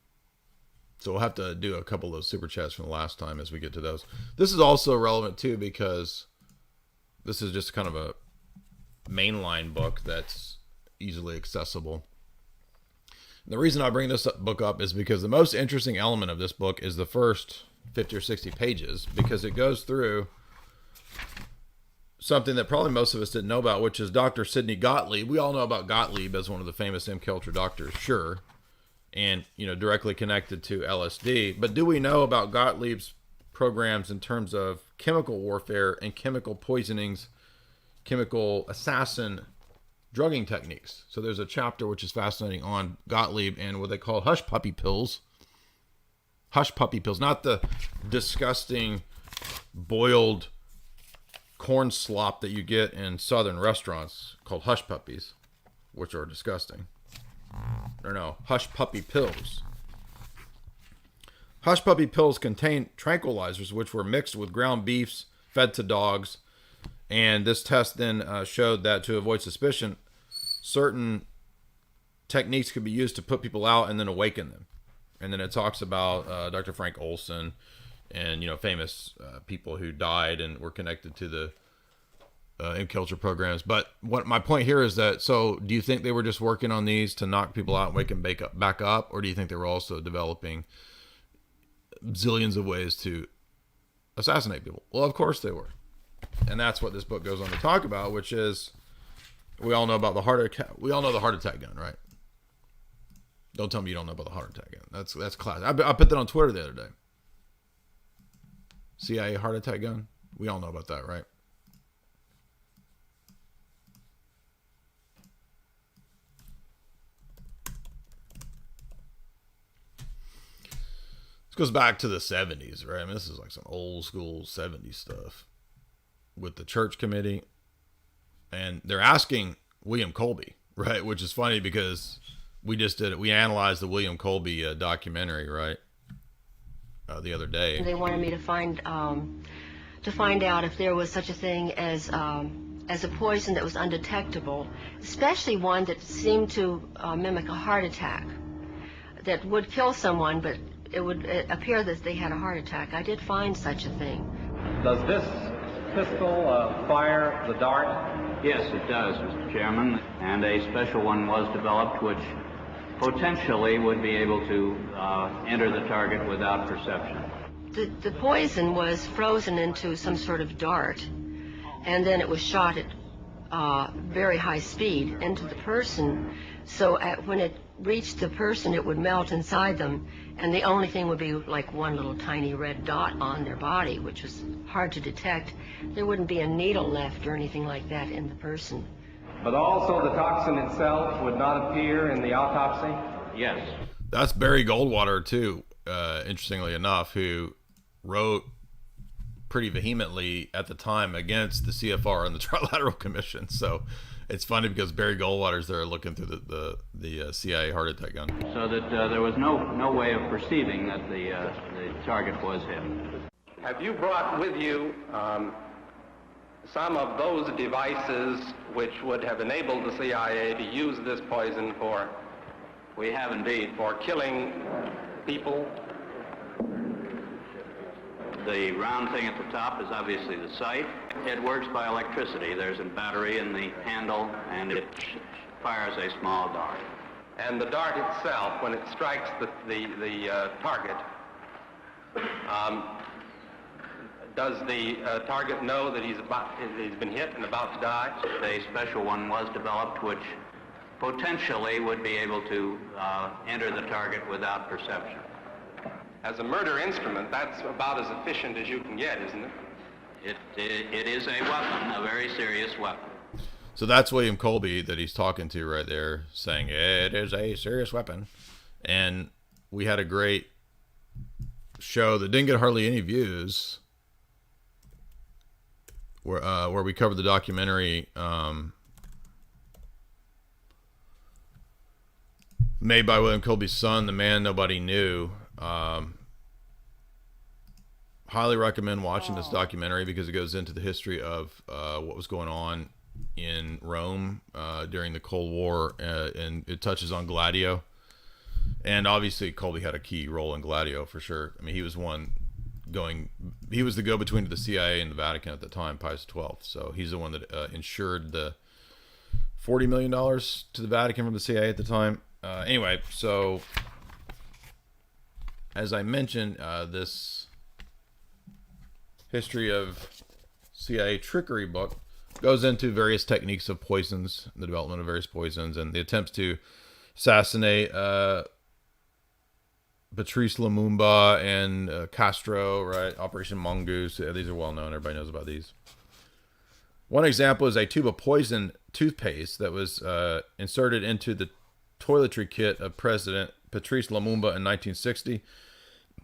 So we'll have to do a couple of those super chats from the last time as we get to those. This is also relevant too because this is just kind of a mainline book that's easily accessible. And the reason I bring this book up is because the most interesting element of this book is the first 50 or 60 pages, because it goes through something that probably most of us didn't know about, which is Dr. Sidney Gottlieb. We all know about Gottlieb as one of the famous MKulture doctors, sure, and directly connected to LSD. But do we know about Gottlieb's programs in terms of chemical warfare and chemical poisonings, chemical assassin drugging techniques? So there's a chapter which is fascinating on Gottlieb and what they call hush puppy pills. Hush puppy pills, not the disgusting boiled corn slop that you get in southern restaurants called hush puppies, which are disgusting. No, hush puppy pills. Hush puppy pills contain tranquilizers which were mixed with ground beefs fed to dogs, and this test then showed that to avoid suspicion, certain techniques could be used to put people out and then awaken them. And then it talks about Dr. Frank Olson and famous people who died and were connected to the MKulture programs. But what my point here is that, so do you think they were just working on these to knock people out and wake them back up, or do you think they were also developing zillions of ways to assassinate people? Well, of course they were. And that's what this book goes on to talk about, which is We all know about the heart attack. We all know the heart attack gun, right? Don't tell me you don't know about the heart attack gun. That's class. I put that on Twitter the other day. CIA heart attack gun. We all know about that, right? This goes back to the 70s, right? I mean, this is like some old school 70s stuff with the church committee. And they're asking William Colby, right? Which is funny because we just did it. We analyzed the William Colby documentary, right? The other day. They wanted me to find out if there was such a thing as a poison that was undetectable, especially one that seemed to mimic a heart attack, that would kill someone, but it would appear that they had a heart attack. I did find such a thing. Does this pistol fire the dart? Yes, it does, Mr. Chairman, and a special one was developed which potentially would be able to enter the target without perception. The poison was frozen into some sort of dart, and then it was shot at very high speed into the person. So when it reached the person, it would melt inside them, and the only thing would be like one little tiny red dot on their body, which was hard to detect. There wouldn't be a needle left or anything like that in the person. But also the toxin itself would not appear in the autopsy? Yes. That's Barry Goldwater, too, interestingly enough, who wrote pretty vehemently at the time against the CFR and the Trilateral Commission. So it's funny because Barry Goldwater's there looking through the CIA heart attack gun. So that there was no way of perceiving that the target was him. Have you brought with you some of those devices which would have enabled the CIA to use this poison for? We have indeed. For killing people? The round thing at the top is obviously the sight. It works by electricity. There's a battery in the handle, and it fires a small dart. And the dart itself, when it strikes the target, does the target know that he's been hit and about to die? A special one was developed which potentially would be able to enter the target without perception. As a murder instrument, that's about as efficient as you can get, isn't it? It is a weapon, a very serious weapon. So that's William Colby that he's talking to right there, saying it is a serious weapon. And we had a great show that didn't get hardly any views, where we covered the documentary made by William Colby's son, The Man Nobody Knew. Highly recommend watching this documentary because it goes into the history of what was going on in Rome during the Cold War, and it touches on Gladio. And obviously Colby had a key role in Gladio for sure. I mean, he was the go-between to the CIA and the Vatican at the time, Pius XII. So he's the one that insured the $40 million to the Vatican from the CIA at the time. Anyway, so as I mentioned, this history of CIA trickery book goes into various techniques of poisons, the development of various poisons, and the attempts to assassinate Patrice Lumumba and Castro, right? Operation Mongoose. Yeah, these are well known. Everybody knows about these. One example is a tube of poison toothpaste that was inserted into the toiletry kit of President Patrice Lumumba in 1960.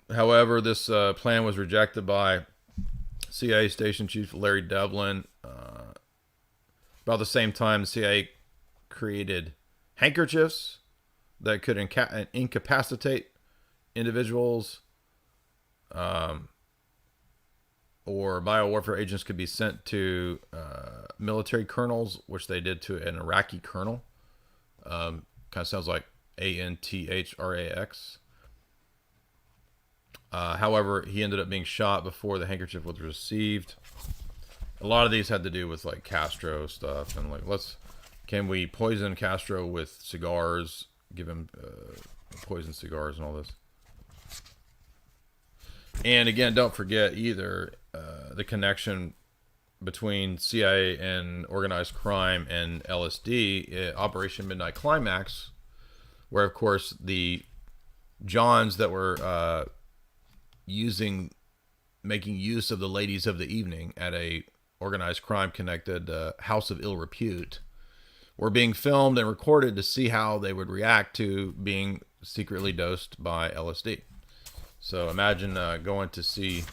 However, this plan was rejected by CIA Station Chief Larry Devlin. About the same time, the CIA created handkerchiefs that could incapacitate individuals, or biowarfare agents could be sent to military colonels, which they did to an Iraqi colonel. Kind of sounds like Anthrax. However, he ended up being shot before the handkerchief was received. A lot of these had to do with like Castro stuff and like, can we poison Castro with cigars, give him poison cigars and all this. And again, don't forget either the connection between CIA and organized crime and LSD, Operation Midnight Climax, where of course the Johns that were making use of the ladies of the evening at a organized crime connected house of ill repute were being filmed and recorded to see how they would react to being secretly dosed by LSD. So imagine going to see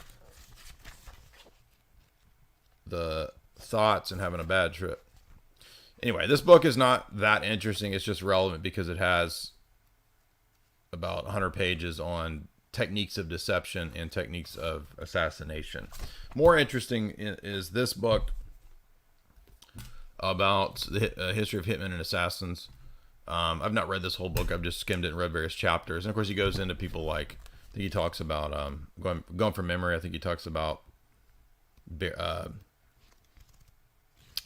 the thoughts and having a bad trip. Anyway, this book is not that interesting. It's just relevant because it has about 100 pages on techniques of deception and techniques of assassination. More interesting is this book about the history of hitmen and assassins. I've not read this whole book. I've just skimmed it and read various chapters. And of course, he goes into people like, I think he talks about, going from memory, I think he talks about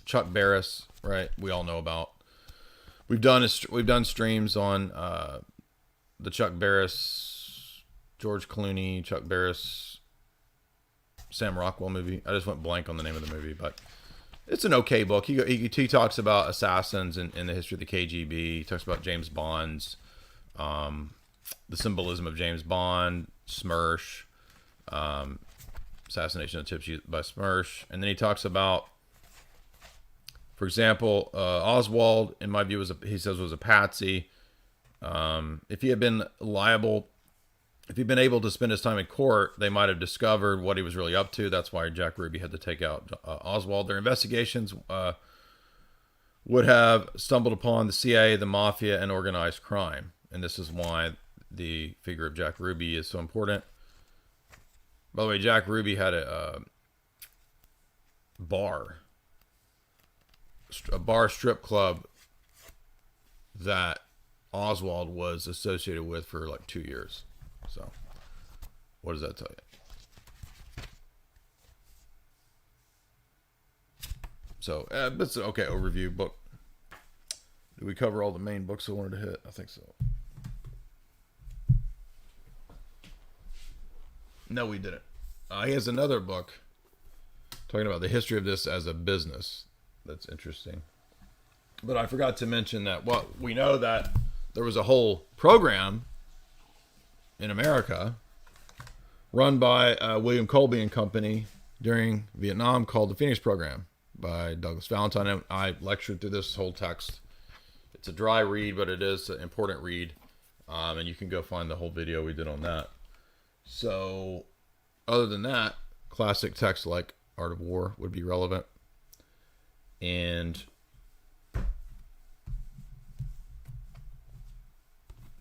Chuck Barris, right? We all know about. We've done streams on the Chuck Barris, George Clooney, Chuck Barris, Sam Rockwell movie. I just went blank on the name of the movie, but it's an okay book. He talks about assassins and the history of the KGB. He talks about James Bond's, the symbolism of James Bond, SMERSH, assassination attempts by SMERSH. And then he talks about, for example, Oswald, in my view, was a patsy. If he had been liable, if he'd been able to spend his time in court, they might have discovered what he was really up to. That's why Jack Ruby had to take out Oswald. Their investigations would have stumbled upon the CIA, the mafia, and organized crime. And this is why the figure of Jack Ruby is so important. By the way, Jack Ruby had a bar strip club that Oswald was associated with for like 2 years. So, what does that tell you? So, that's an okay overview book. Did we cover all the main books I wanted to hit? I think so. No, we didn't. He has another book talking about the history of this as a business. That's interesting. But I forgot to mention that we know that there was a whole program in America run by William Colby and Company during Vietnam called the Phoenix Program by Douglas Valentine. And I lectured through this whole text. It's a dry read, but it is an important read. And you can go find the whole video we did on that. So other than that, classic texts like Art of War would be relevant. And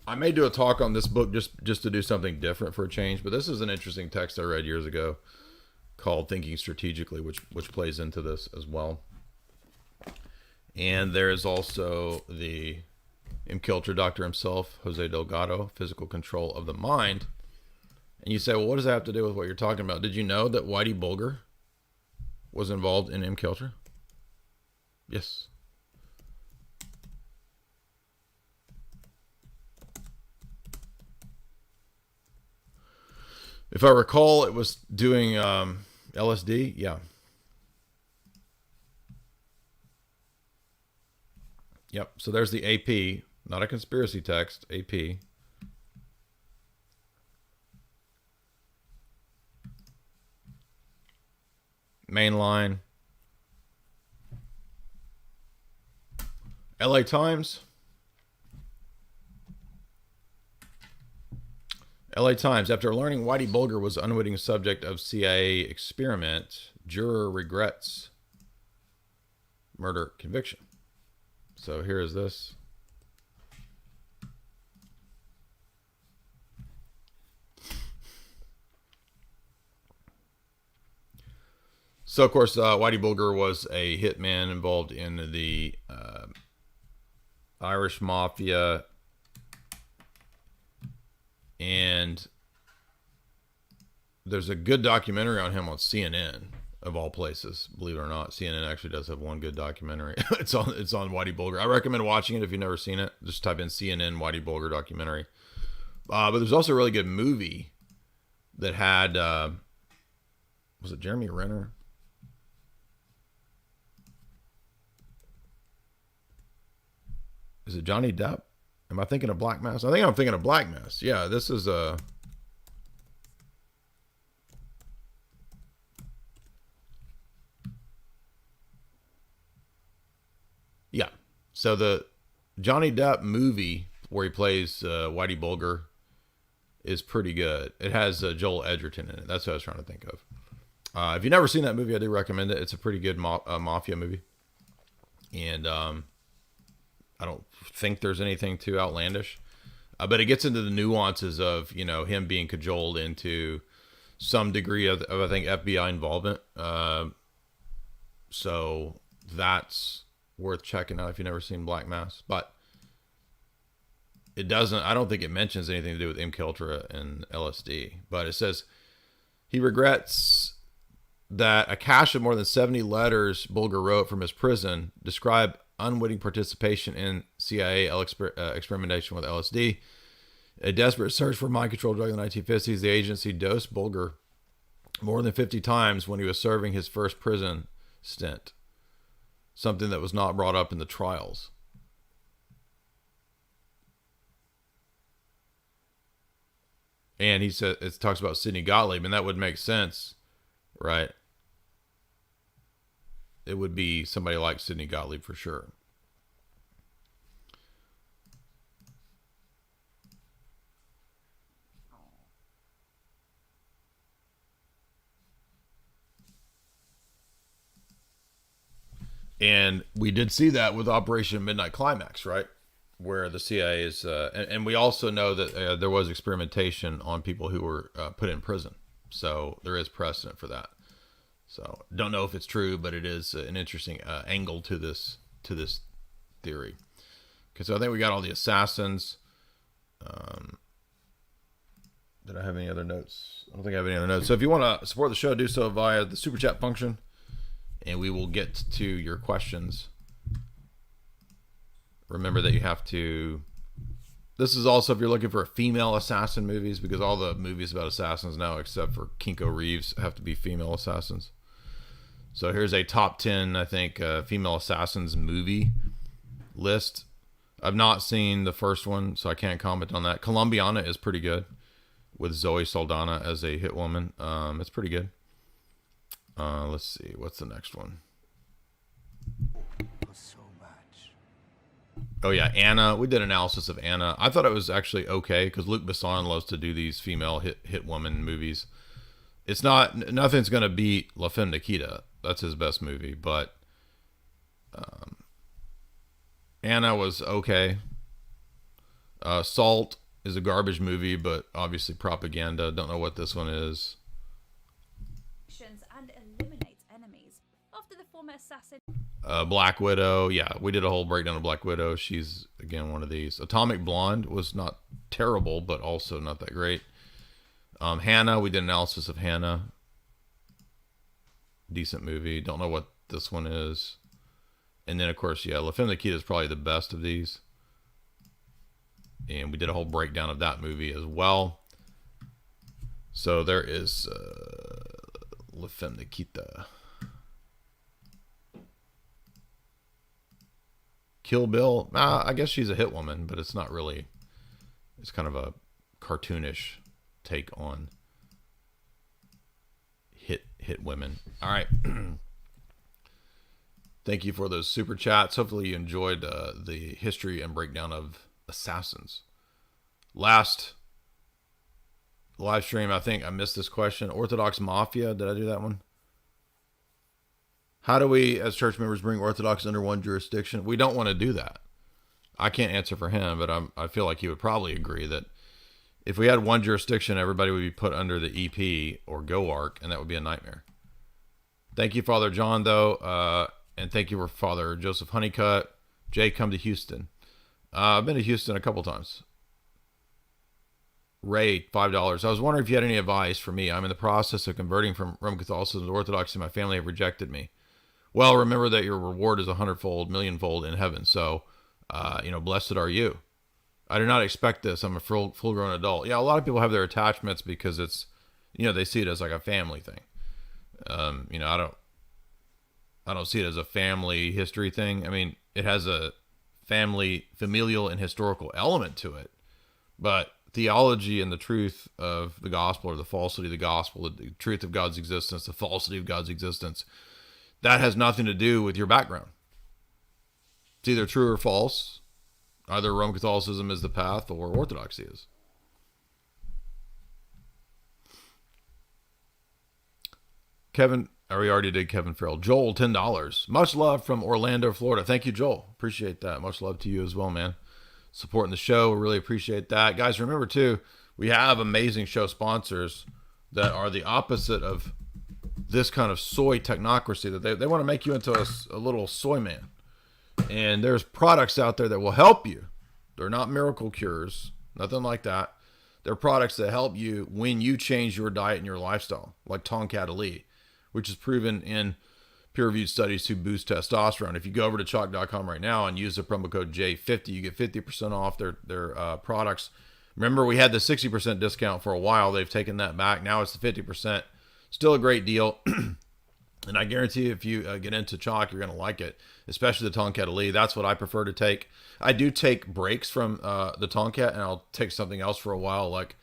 I may do a talk on this book just to do something different for a change, but this is an interesting text I read years ago called Thinking Strategically, which plays into this as well. And there is also the MKUltra doctor himself, Jose Delgado, Physical Control of the Mind. And you say, well, what does that have to do with what you're talking about? Did you know that Whitey Bulger was involved in MKUltra? Yes. If I recall, it was doing LSD. Yeah. Yep. So there's the AP, not a conspiracy text, AP. Mainline. LA Times. LA Times. After learning Whitey Bulger was unwitting subject of CIA experiment, juror regrets murder conviction. So here is this. So, of course, Whitey Bulger was a hitman involved in the Irish Mafia. And there's a good documentary on him on CNN, of all places. Believe it or not, CNN actually does have one good documentary. It's on Whitey Bulger. I recommend watching it if you've never seen it. Just type in CNN Whitey Bulger documentary. But there's also a really good movie that had, was it Jeremy Renner? Is it Johnny Depp? Am I thinking of Black Mass? I think I'm thinking of Black Mass. Yeah, this is a... Yeah. So the Johnny Depp movie where he plays Whitey Bulger is pretty good. It has Joel Edgerton in it. That's what I was trying to think of. If you've never seen that movie, I do recommend it. It's a pretty good mafia movie. And I don't think there's anything too outlandish. But it gets into the nuances of, you know, him being cajoled into some degree of I think, FBI involvement. So that's worth checking out if you've never seen Black Mass. But it doesn't, I don't think it mentions anything to do with MK Ultra and LSD. But it says he regrets that a cache of more than 70 letters Bulger wrote from his prison describe unwitting participation in CIA experimentation with LSD. A desperate search for mind-controlled drug in the 1950s, the agency dosed Bulger more than 50 times when he was serving his first prison stint, something that was not brought up in the trials. And he said, it talks about Sidney Gottlieb, and that would make sense, right? It would be somebody like Sidney Gottlieb for sure. And we did see that with Operation Midnight Climax, right? Where the CIA is, and we also know that there was experimentation on people who were put in prison. So there is precedent for that. So don't know if it's true, but it is an interesting angle to this theory. Okay, so I think we got all the assassins. Did I have any other notes? I don't think I have any other notes. So if you want to support the show, do so via the super chat function, and we will get to your questions. Remember that you have to... This is also if you're looking for female assassin movies, because all the movies about assassins now, except for Kinko Reeves, have to be female assassins. So here's a top 10, I think, female assassins movie list. I've not seen the first one, so I can't comment on that. Colombiana is pretty good, with Zoe Saldana as a hit woman. It's pretty good. Let's see. What's the next one? Oh yeah, Anna. We did analysis of Anna. I thought it was actually okay because Luc Besson loves to do these female hit woman movies. It's not, nothing's gonna beat La Femme Nikita. That's his best movie, but Anna was okay. Salt is a garbage movie, but obviously propaganda. Don't know what this one is. And eliminates enemies after the former assassin. Black Widow, yeah, we did a whole breakdown of Black Widow. She's again one of these. Atomic Blonde was not terrible, but also not that great. Hannah, we did analysis of Hannah. Decent movie. Don't know what this one is. And then of course, yeah, La Femme Nikita is probably the best of these. And we did a whole breakdown of that movie as well. So there is La Femme Nikita. Kill Bill. I guess she's a hit woman, but it's not really. It's kind of a cartoonish take on hit women. All right. Thank you for those super chats. Hopefully you enjoyed the history and breakdown of assassins. Last live stream, I think I missed this question. Orthodox Mafia. Did I do that one? How do we, as church members, bring Orthodox under one jurisdiction? We don't want to do that. I can't answer for him, but I feel like he would probably agree that if we had one jurisdiction, everybody would be put under the EP or GoArc, and that would be a nightmare. Thank you, Father John, though, and thank you for Father Joseph Honeycutt. Jay, come to Houston. I've been to Houston a couple times. Ray, $5. I was wondering if you had any advice for me. I'm in the process of converting from Roman Catholicism to Orthodoxy. My family have rejected me. Well, remember that your reward is 100-fold, millionfold in heaven. So, blessed are you. I do not expect this. I'm a full-grown adult. Yeah, a lot of people have their attachments because it's, they see it as like a family thing. I don't see it as a family history thing. I mean, it has a familial and historical element to it. But theology and the truth of the gospel, or the falsity of the gospel, the truth of God's existence, the falsity of God's existence, that has nothing to do with your background. It's either true or false. Either Roman Catholicism is the path or Orthodoxy is. Kevin, we already did Kevin Farrell. Joel, $10. Much love from Orlando, Florida. Thank you, Joel. Appreciate that. Much love to you as well, man. Supporting the show. We really appreciate that. Guys, remember, too, we have amazing show sponsors that are the opposite of this kind of soy technocracy, that they want to make you into a little soy man. And there's products out there that will help you. They're not miracle cures, nothing like that. They're products that help you when you change your diet and your lifestyle, like Tonkat Ali, which is proven in peer-reviewed studies to boost testosterone. If you go over to chalk.com right now and use the promo code J50, you get 50% off their products. Remember, we had the 60% discount for a while. They've taken that back. Now it's the 50%. Still a great deal. And I guarantee you, if you get into chalk, you're going to like it, especially the Tonkat Ali. That's what I prefer to take. I do take breaks from the Tonkat, and I'll take something else for a while, like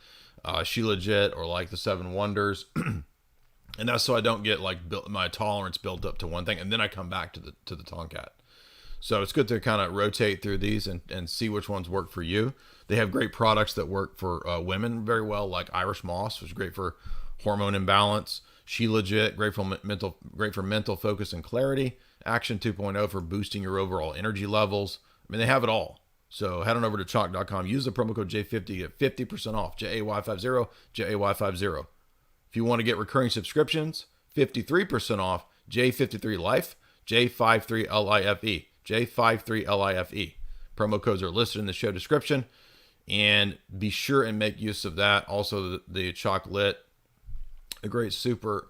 She Legit or like the Seven Wonders. And that's so I don't get like my tolerance built up to one thing, and then I come back to the Tonkat. So it's good to kind of rotate through these and see which ones work for you. They have great products that work for women very well, like Irish Moss, which is great for hormone imbalance. She Legit, great for mental focus and clarity. Action 2.0 for boosting your overall energy levels. I mean, they have it all. So head on over to chalk.com. Use the promo code J50 at 50% off. JAY50, JAY50. If you want to get recurring subscriptions, 53% off. J53 Life, J53LIFE, J53LIFE. Promo codes are listed in the show description. And be sure and make use of that. Also, the chocolate, a great super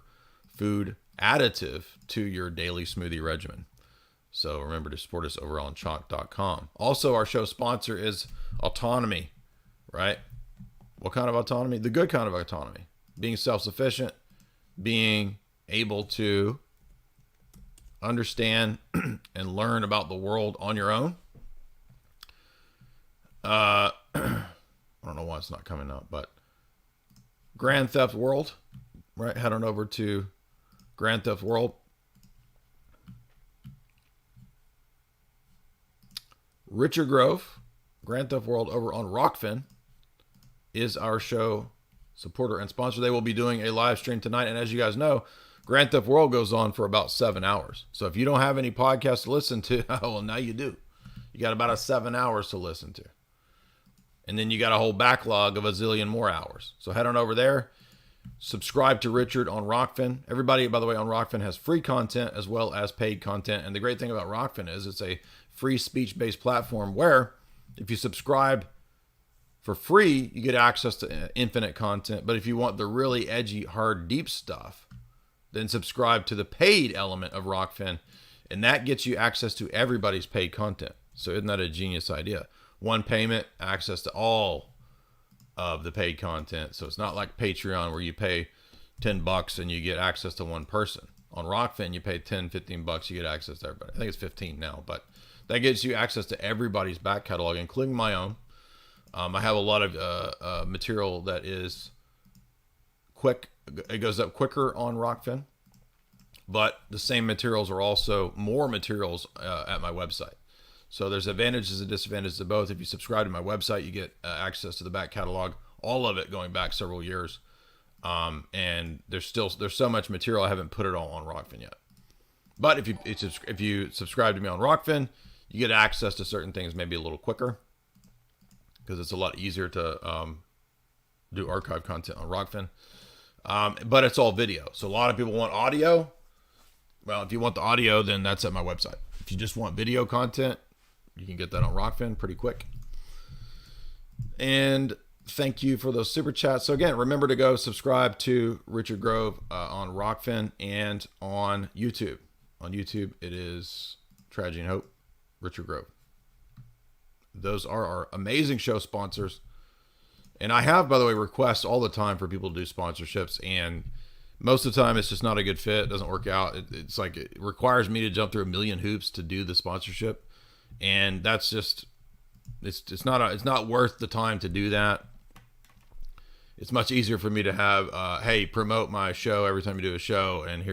food additive to your daily smoothie regimen. So remember to support us over on chalk.com. Also, our show sponsor is autonomy, right? What kind of autonomy? The good kind of autonomy. Being self-sufficient, being able to understand and learn about the world on your own. I don't know why it's not coming up, but Grand Theft World, right? Head on over to Grand Theft World. Richard Grove, Grand Theft World over on Rockfin, is our show supporter and sponsor. They will be doing a live stream tonight. And as you guys know, Grand Theft World goes on for about 7 hours. So if you don't have any podcasts to listen to, well, now you do. You got about 7 hours to listen to. And then you got a whole backlog of a zillion more hours. So head on over there. Subscribe to Richard on Rockfin. Everybody, by the way, on Rockfin has free content as well as paid content. And the great thing about Rockfin is it's a free speech-based platform where if you subscribe for free, you get access to infinite content. But if you want the really edgy, hard, deep stuff, then subscribe to the paid element of Rockfin. And that gets you access to everybody's paid content. So isn't that a genius idea? One payment, access to all of the paid content. So it's not like Patreon where you pay $10 and you get access to one person. On Rockfin, you pay $10-15, you get access to everybody. I think it's 15 now, but that gives you access to everybody's back catalog, including my own. I have a lot of material that is quick. It goes up quicker on Rockfin, but the same materials are also more materials at my website. So there's advantages and disadvantages to both. If you subscribe to my website, you get access to the back catalog, all of it going back several years. And there's so much material, I haven't put it all on Rockfin yet. But if you subscribe to me on Rockfin, you get access to certain things maybe a little quicker because it's a lot easier to do archive content on Rockfin. But it's all video. So a lot of people want audio. Well, if you want the audio, then that's at my website. If you just want video content, you can get that on Rockfin pretty quick. And thank you for those super chats. So again, remember to go subscribe to Richard Grove on Rockfin and on YouTube. On YouTube, it is Tragedy and Hope, Richard Grove. Those are our amazing show sponsors. And I have, by the way, requests all the time for people to do sponsorships. And most of the time, it's just not a good fit. It doesn't work out. It's like it requires me to jump through a million hoops to do the sponsorship. And that's just, it's not worth the time to do that. It's much easier for me to have, hey, promote my show every time you do a show, and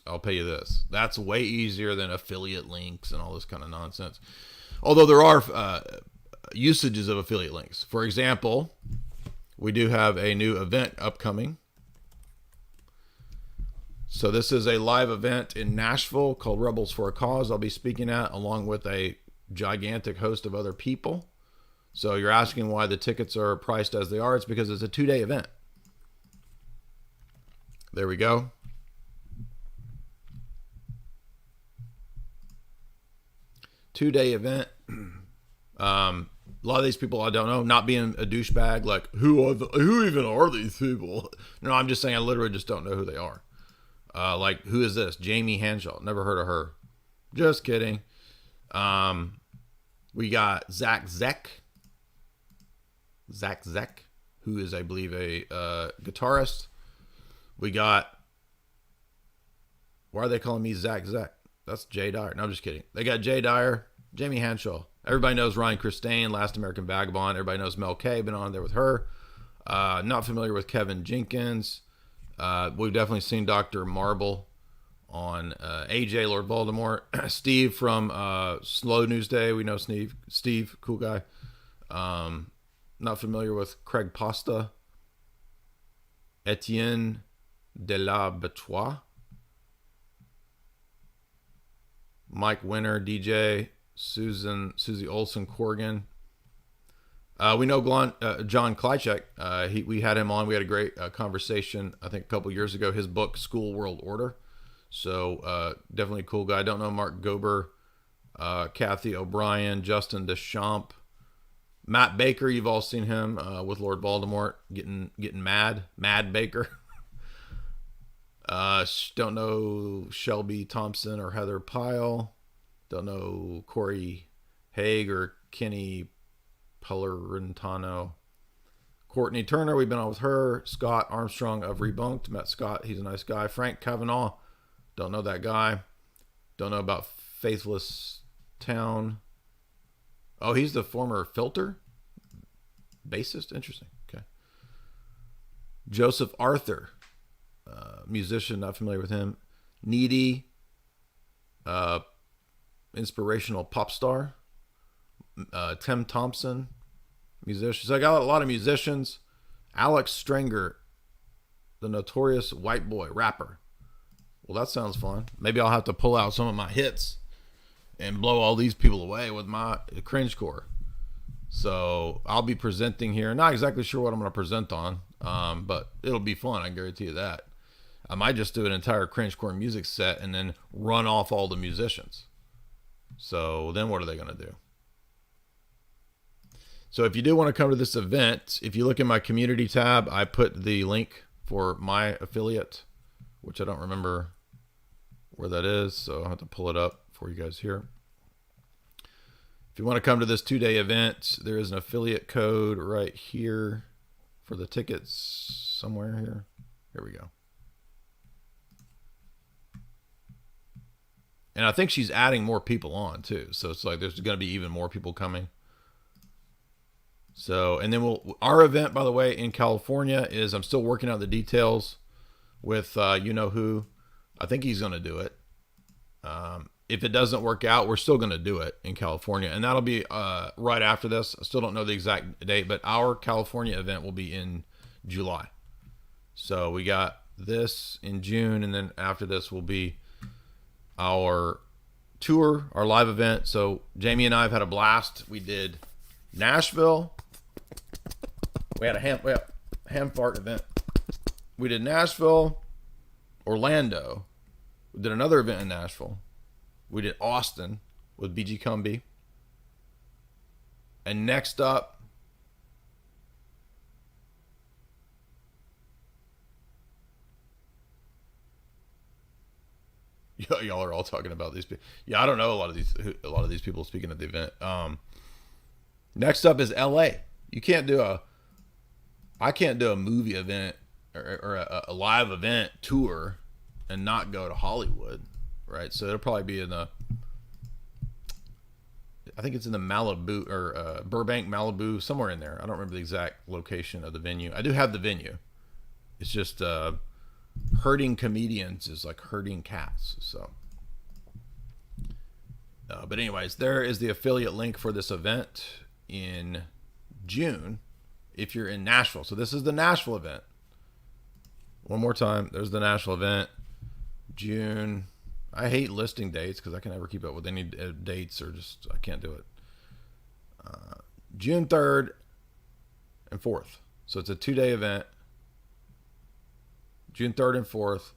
I'll pay you this. That's way easier than affiliate links and all this kind of nonsense. Although there are usages of affiliate links. For example, we do have a new event upcoming. So this is a live event in Nashville called Rebels for a Cause I'll be speaking at, along with a gigantic host of other people. So you're asking why the tickets are priced as they are. It's because it's a 2-day event. There we go. Two-day event. A lot of these people I don't know, not being a douchebag, like, who even are these people? No, I'm just saying I literally just don't know who they are. Like, who is this? Jamie Hanshaw. Never heard of her. Just kidding. We got Zach Zek, who is, I believe, a guitarist. We got, why are they calling me Zach Zek? That's Jay Dyer. No, I'm just kidding. They got Jay Dyer, Jamie Hanshaw. Everybody knows Ryan Christine, Last American Vagabond. Everybody knows Mel K. Been on there with her. Not familiar with Kevin Jenkins. We've definitely seen Dr. Marble on AJ, Lord Voldemort. Steve from Slow News Day. We know Steve, cool guy. Not familiar with Craig Pasta. Etienne de la Betois. Mike Winter, DJ. Susie Olson Corrigan. We know John Klychek. We had him on. We had a great conversation, I think, a couple years ago. His book, School World Order. So definitely a cool guy. I don't know Mark Gober, Kathy O'Brien, Justin Deschamps, Matt Baker. You've all seen him with Lord Voldemort getting Mad Baker. Don't know Shelby Thompson or Heather Pyle. Don't know Corey Haig or Kenny Pellerintano. Courtney Turner, we've been on with her. Scott Armstrong of Rebunked. Met Scott. He's a nice guy. Frank Kavanaugh. Don't know that guy. Don't know about Faithless Town. Oh, he's the former Filter bassist. Interesting. Okay. Joseph Arthur, musician. Not familiar with him. Needy, inspirational pop star. Tim Thompson, musician. So I got a lot of musicians. Alex Strenger, the notorious white boy rapper. Well, that sounds fun. Maybe I'll have to pull out some of my hits and blow all these people away with my cringecore. So I'll be presenting here. Not exactly sure what I'm going to present on, but it'll be fun. I can guarantee you that. I might just do an entire cringecore music set and then run off all the musicians. So then what are they going to do? So if you do want to come to this event, if you look in my community tab, I put the link for my affiliate, which I don't remember where that is. So I'll have to pull it up for you guys here. If you want to come to this 2-day event, there is an affiliate code right here for the tickets somewhere here. Here we go. And I think she's adding more people on too. So it's like there's going to be even more people coming. So, and then our event, by the way, in California is, I'm still working out the details with you know who. I think he's going to do it. If it doesn't work out, we're still going to do it in California. And that'll be right after this. I still don't know the exact date, but our California event will be in July. So we got this in June, and then after this will be our tour, our live event. So Jamie and I have had a blast. We did Nashville. We had a ham fart event. We did Nashville, Orlando. We did another event in Nashville. We did Austin with BG Cumby. And next up, y'all are all talking about these people. Yeah, I don't know a lot of these people speaking at the event. Next up is LA. I can't do a movie event or a live event tour and not go to Hollywood, right? So it'll probably be in I think it's in the Malibu or Burbank, Malibu, somewhere in there. I don't remember the exact location of the venue. I do have the venue. It's just herding comedians is like herding cats. So, but anyways, there is the affiliate link for this event in June if you're in Nashville. So this is the Nashville event. One more time, there's the Nashville event, June. I hate listing dates because I can never keep up with any dates, or just I can't do it. June 3rd and 4th. So it's a 2-day event. June 3rd and 4th.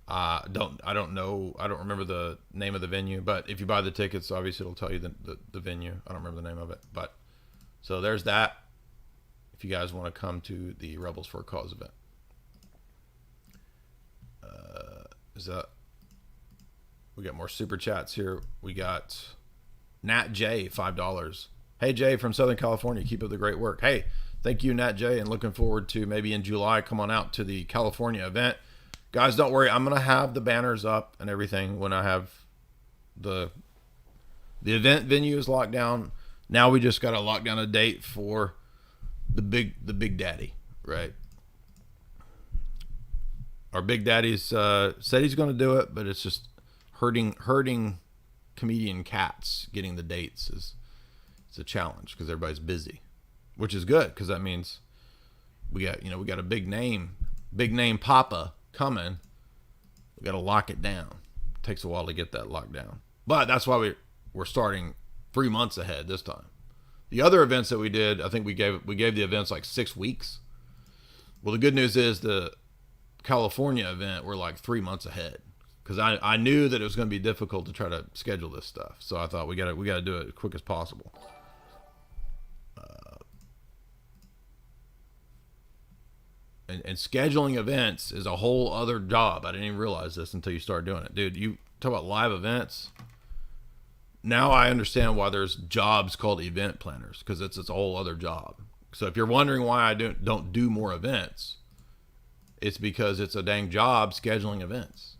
I don't know. I don't remember the name of the venue, but if you buy the tickets, obviously it'll tell you the venue. I don't remember the name of it, but so there's that. If you guys want to come to the Rebels for a Cause event. We got more super chats here. We got Nat J, $5. Hey Jay from Southern California, keep up the great work. Hey, thank you Nat J, and looking forward to maybe in July come on out to the California event. Guys, don't worry, I'm gonna have the banners up and everything when I have the event venue is locked down. Now we just gotta lock down a date for the big daddy, right? Our big daddy's said he's going to do it, but it's just herding comedian cats. Getting the dates is a challenge because everybody's busy, which is good because that means we got a big name Papa coming. We got to lock it down. It takes a while to get that locked down, but that's why we're starting 3 months ahead this time. The other events that we did, I think we gave the events like 6 weeks. Well, the good news is the California event, we're like 3 months ahead because I knew that it was going to be difficult to try to schedule this stuff. So I thought we got to do it as quick as possible. And scheduling events is a whole other job. I didn't even realize this until you start doing it. Dude, you talk about live events. Now I understand why there's jobs called event planners, because it's a whole other job. So if you're wondering why I don't do more events, it's because it's a dang job scheduling events,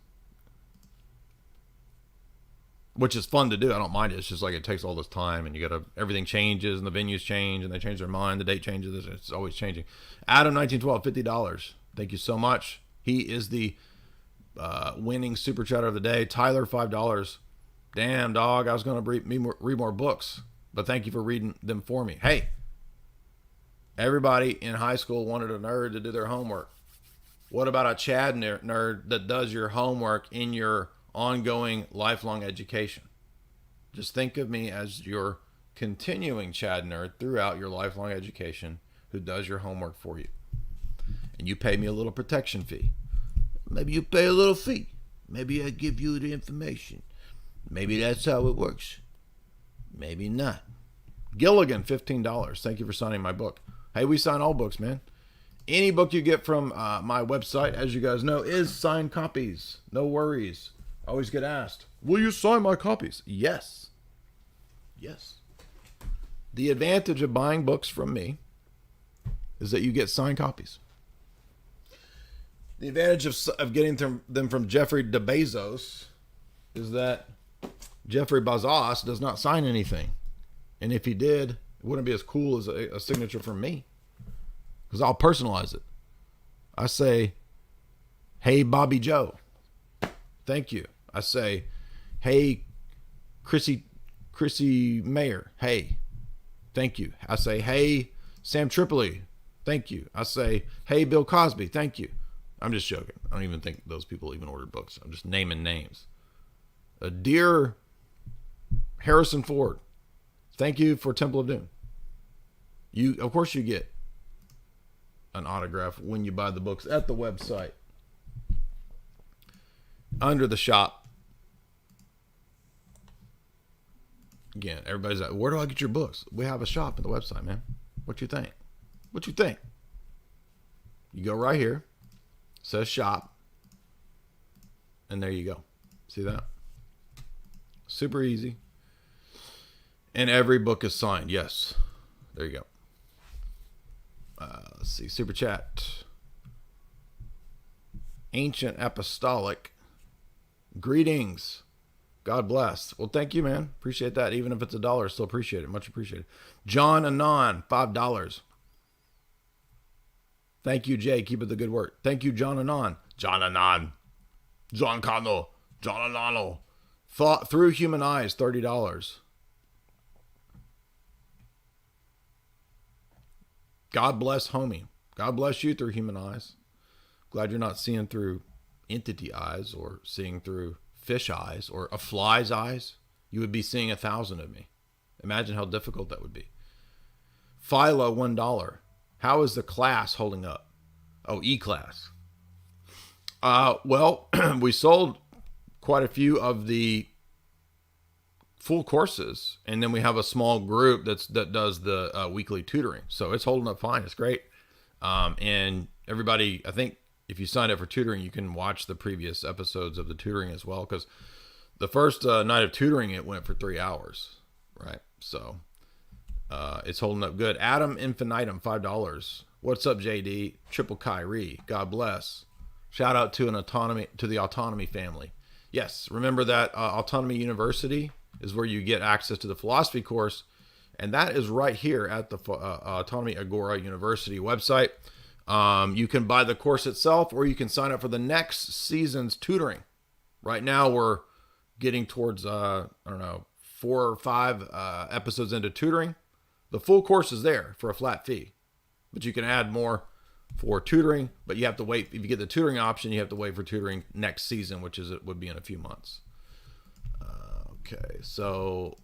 which is fun to do. I don't mind it. It's just like it takes all this time, and everything changes, and the venues change, and they change their mind. The date changes. It's always changing. Adam 1912, $50. Thank you so much. He is the winning super chatter of the day. Tyler, $5. Damn, dog, I was going to read more books, but thank you for reading them for me. Hey, everybody in high school wanted a nerd to do their homework. What about a Chad nerd that does your homework in your ongoing lifelong education? Just think of me as your continuing Chad nerd throughout your lifelong education who does your homework for you. And you pay me a little protection fee. Maybe you pay a little fee. Maybe I give you the information. Maybe that's how it works. Maybe not. Gilligan, $15. Thank you for signing my book. Hey, we sign all books, man. Any book you get from my website, as you guys know, is signed copies. No worries. I always get asked, will you sign my copies? Yes. Yes. The advantage of buying books from me is that you get signed copies. The advantage of getting them from Jeffrey Bezos is that Jeffrey Bezos does not sign anything. And if he did, it wouldn't be as cool as a signature from me, because I'll personalize it. I say, hey, Bobby Joe. Thank you. I say, hey, Chrissy Mayer. Hey, thank you. I say, hey, Sam Tripoli. Thank you. I say, hey, Bill Cosby. Thank you. I'm just joking. I don't even think those people even ordered books. I'm just naming names. Dear Harrison Ford, thank you for Temple of Doom. Of course you get an autograph when you buy the books at the website. Under the shop. Again, everybody's like, where do I get your books? We have a shop at the website, man. What you think? What you think? You go right here. Says shop. And there you go. See that? Super easy. And every book is signed. Yes. There you go. Let's see. Super chat. Ancient Apostolic. Greetings. God bless. Well, thank you, man. Appreciate that. Even if it's $1, still appreciate it. Much appreciated. John Anon, $5. Thank you, Jay. Keep it the good work. Thank you, John Anon. John Anon. John Cano. John Anano. Thought Through Human Eyes, $30. God bless, homie. God bless you through human eyes. Glad you're not seeing through entity eyes or seeing through fish eyes or a fly's eyes. You would be seeing 1,000 of me. Imagine how difficult that would be. Philo, $1. How is the class holding up? Oh, E-class. Well, we sold quite a few of the full courses, and then we have a small group that does the weekly tutoring. So it's holding up fine. It's great. And everybody, I think if you sign up for tutoring, you can watch the previous episodes of the tutoring as well, because the first night of tutoring, it went for 3 hours, right? So it's holding up good. Adam Infinitum, $5. What's up, JD? Triple Kyrie, God bless. Shout out to the Autonomy family. Yes, remember that Autonomy University is where you get access to the philosophy course, and that is right here at the Autonomy Agora University website. You can buy the course itself, or you can sign up for the next season's tutoring. Right now, we're getting towards, 4 or 5 episodes into tutoring. The full course is there for a flat fee, but you can add more for tutoring, but you have to wait. If you get the tutoring option, you have to wait for tutoring next season, which would be in a few months. Okay, so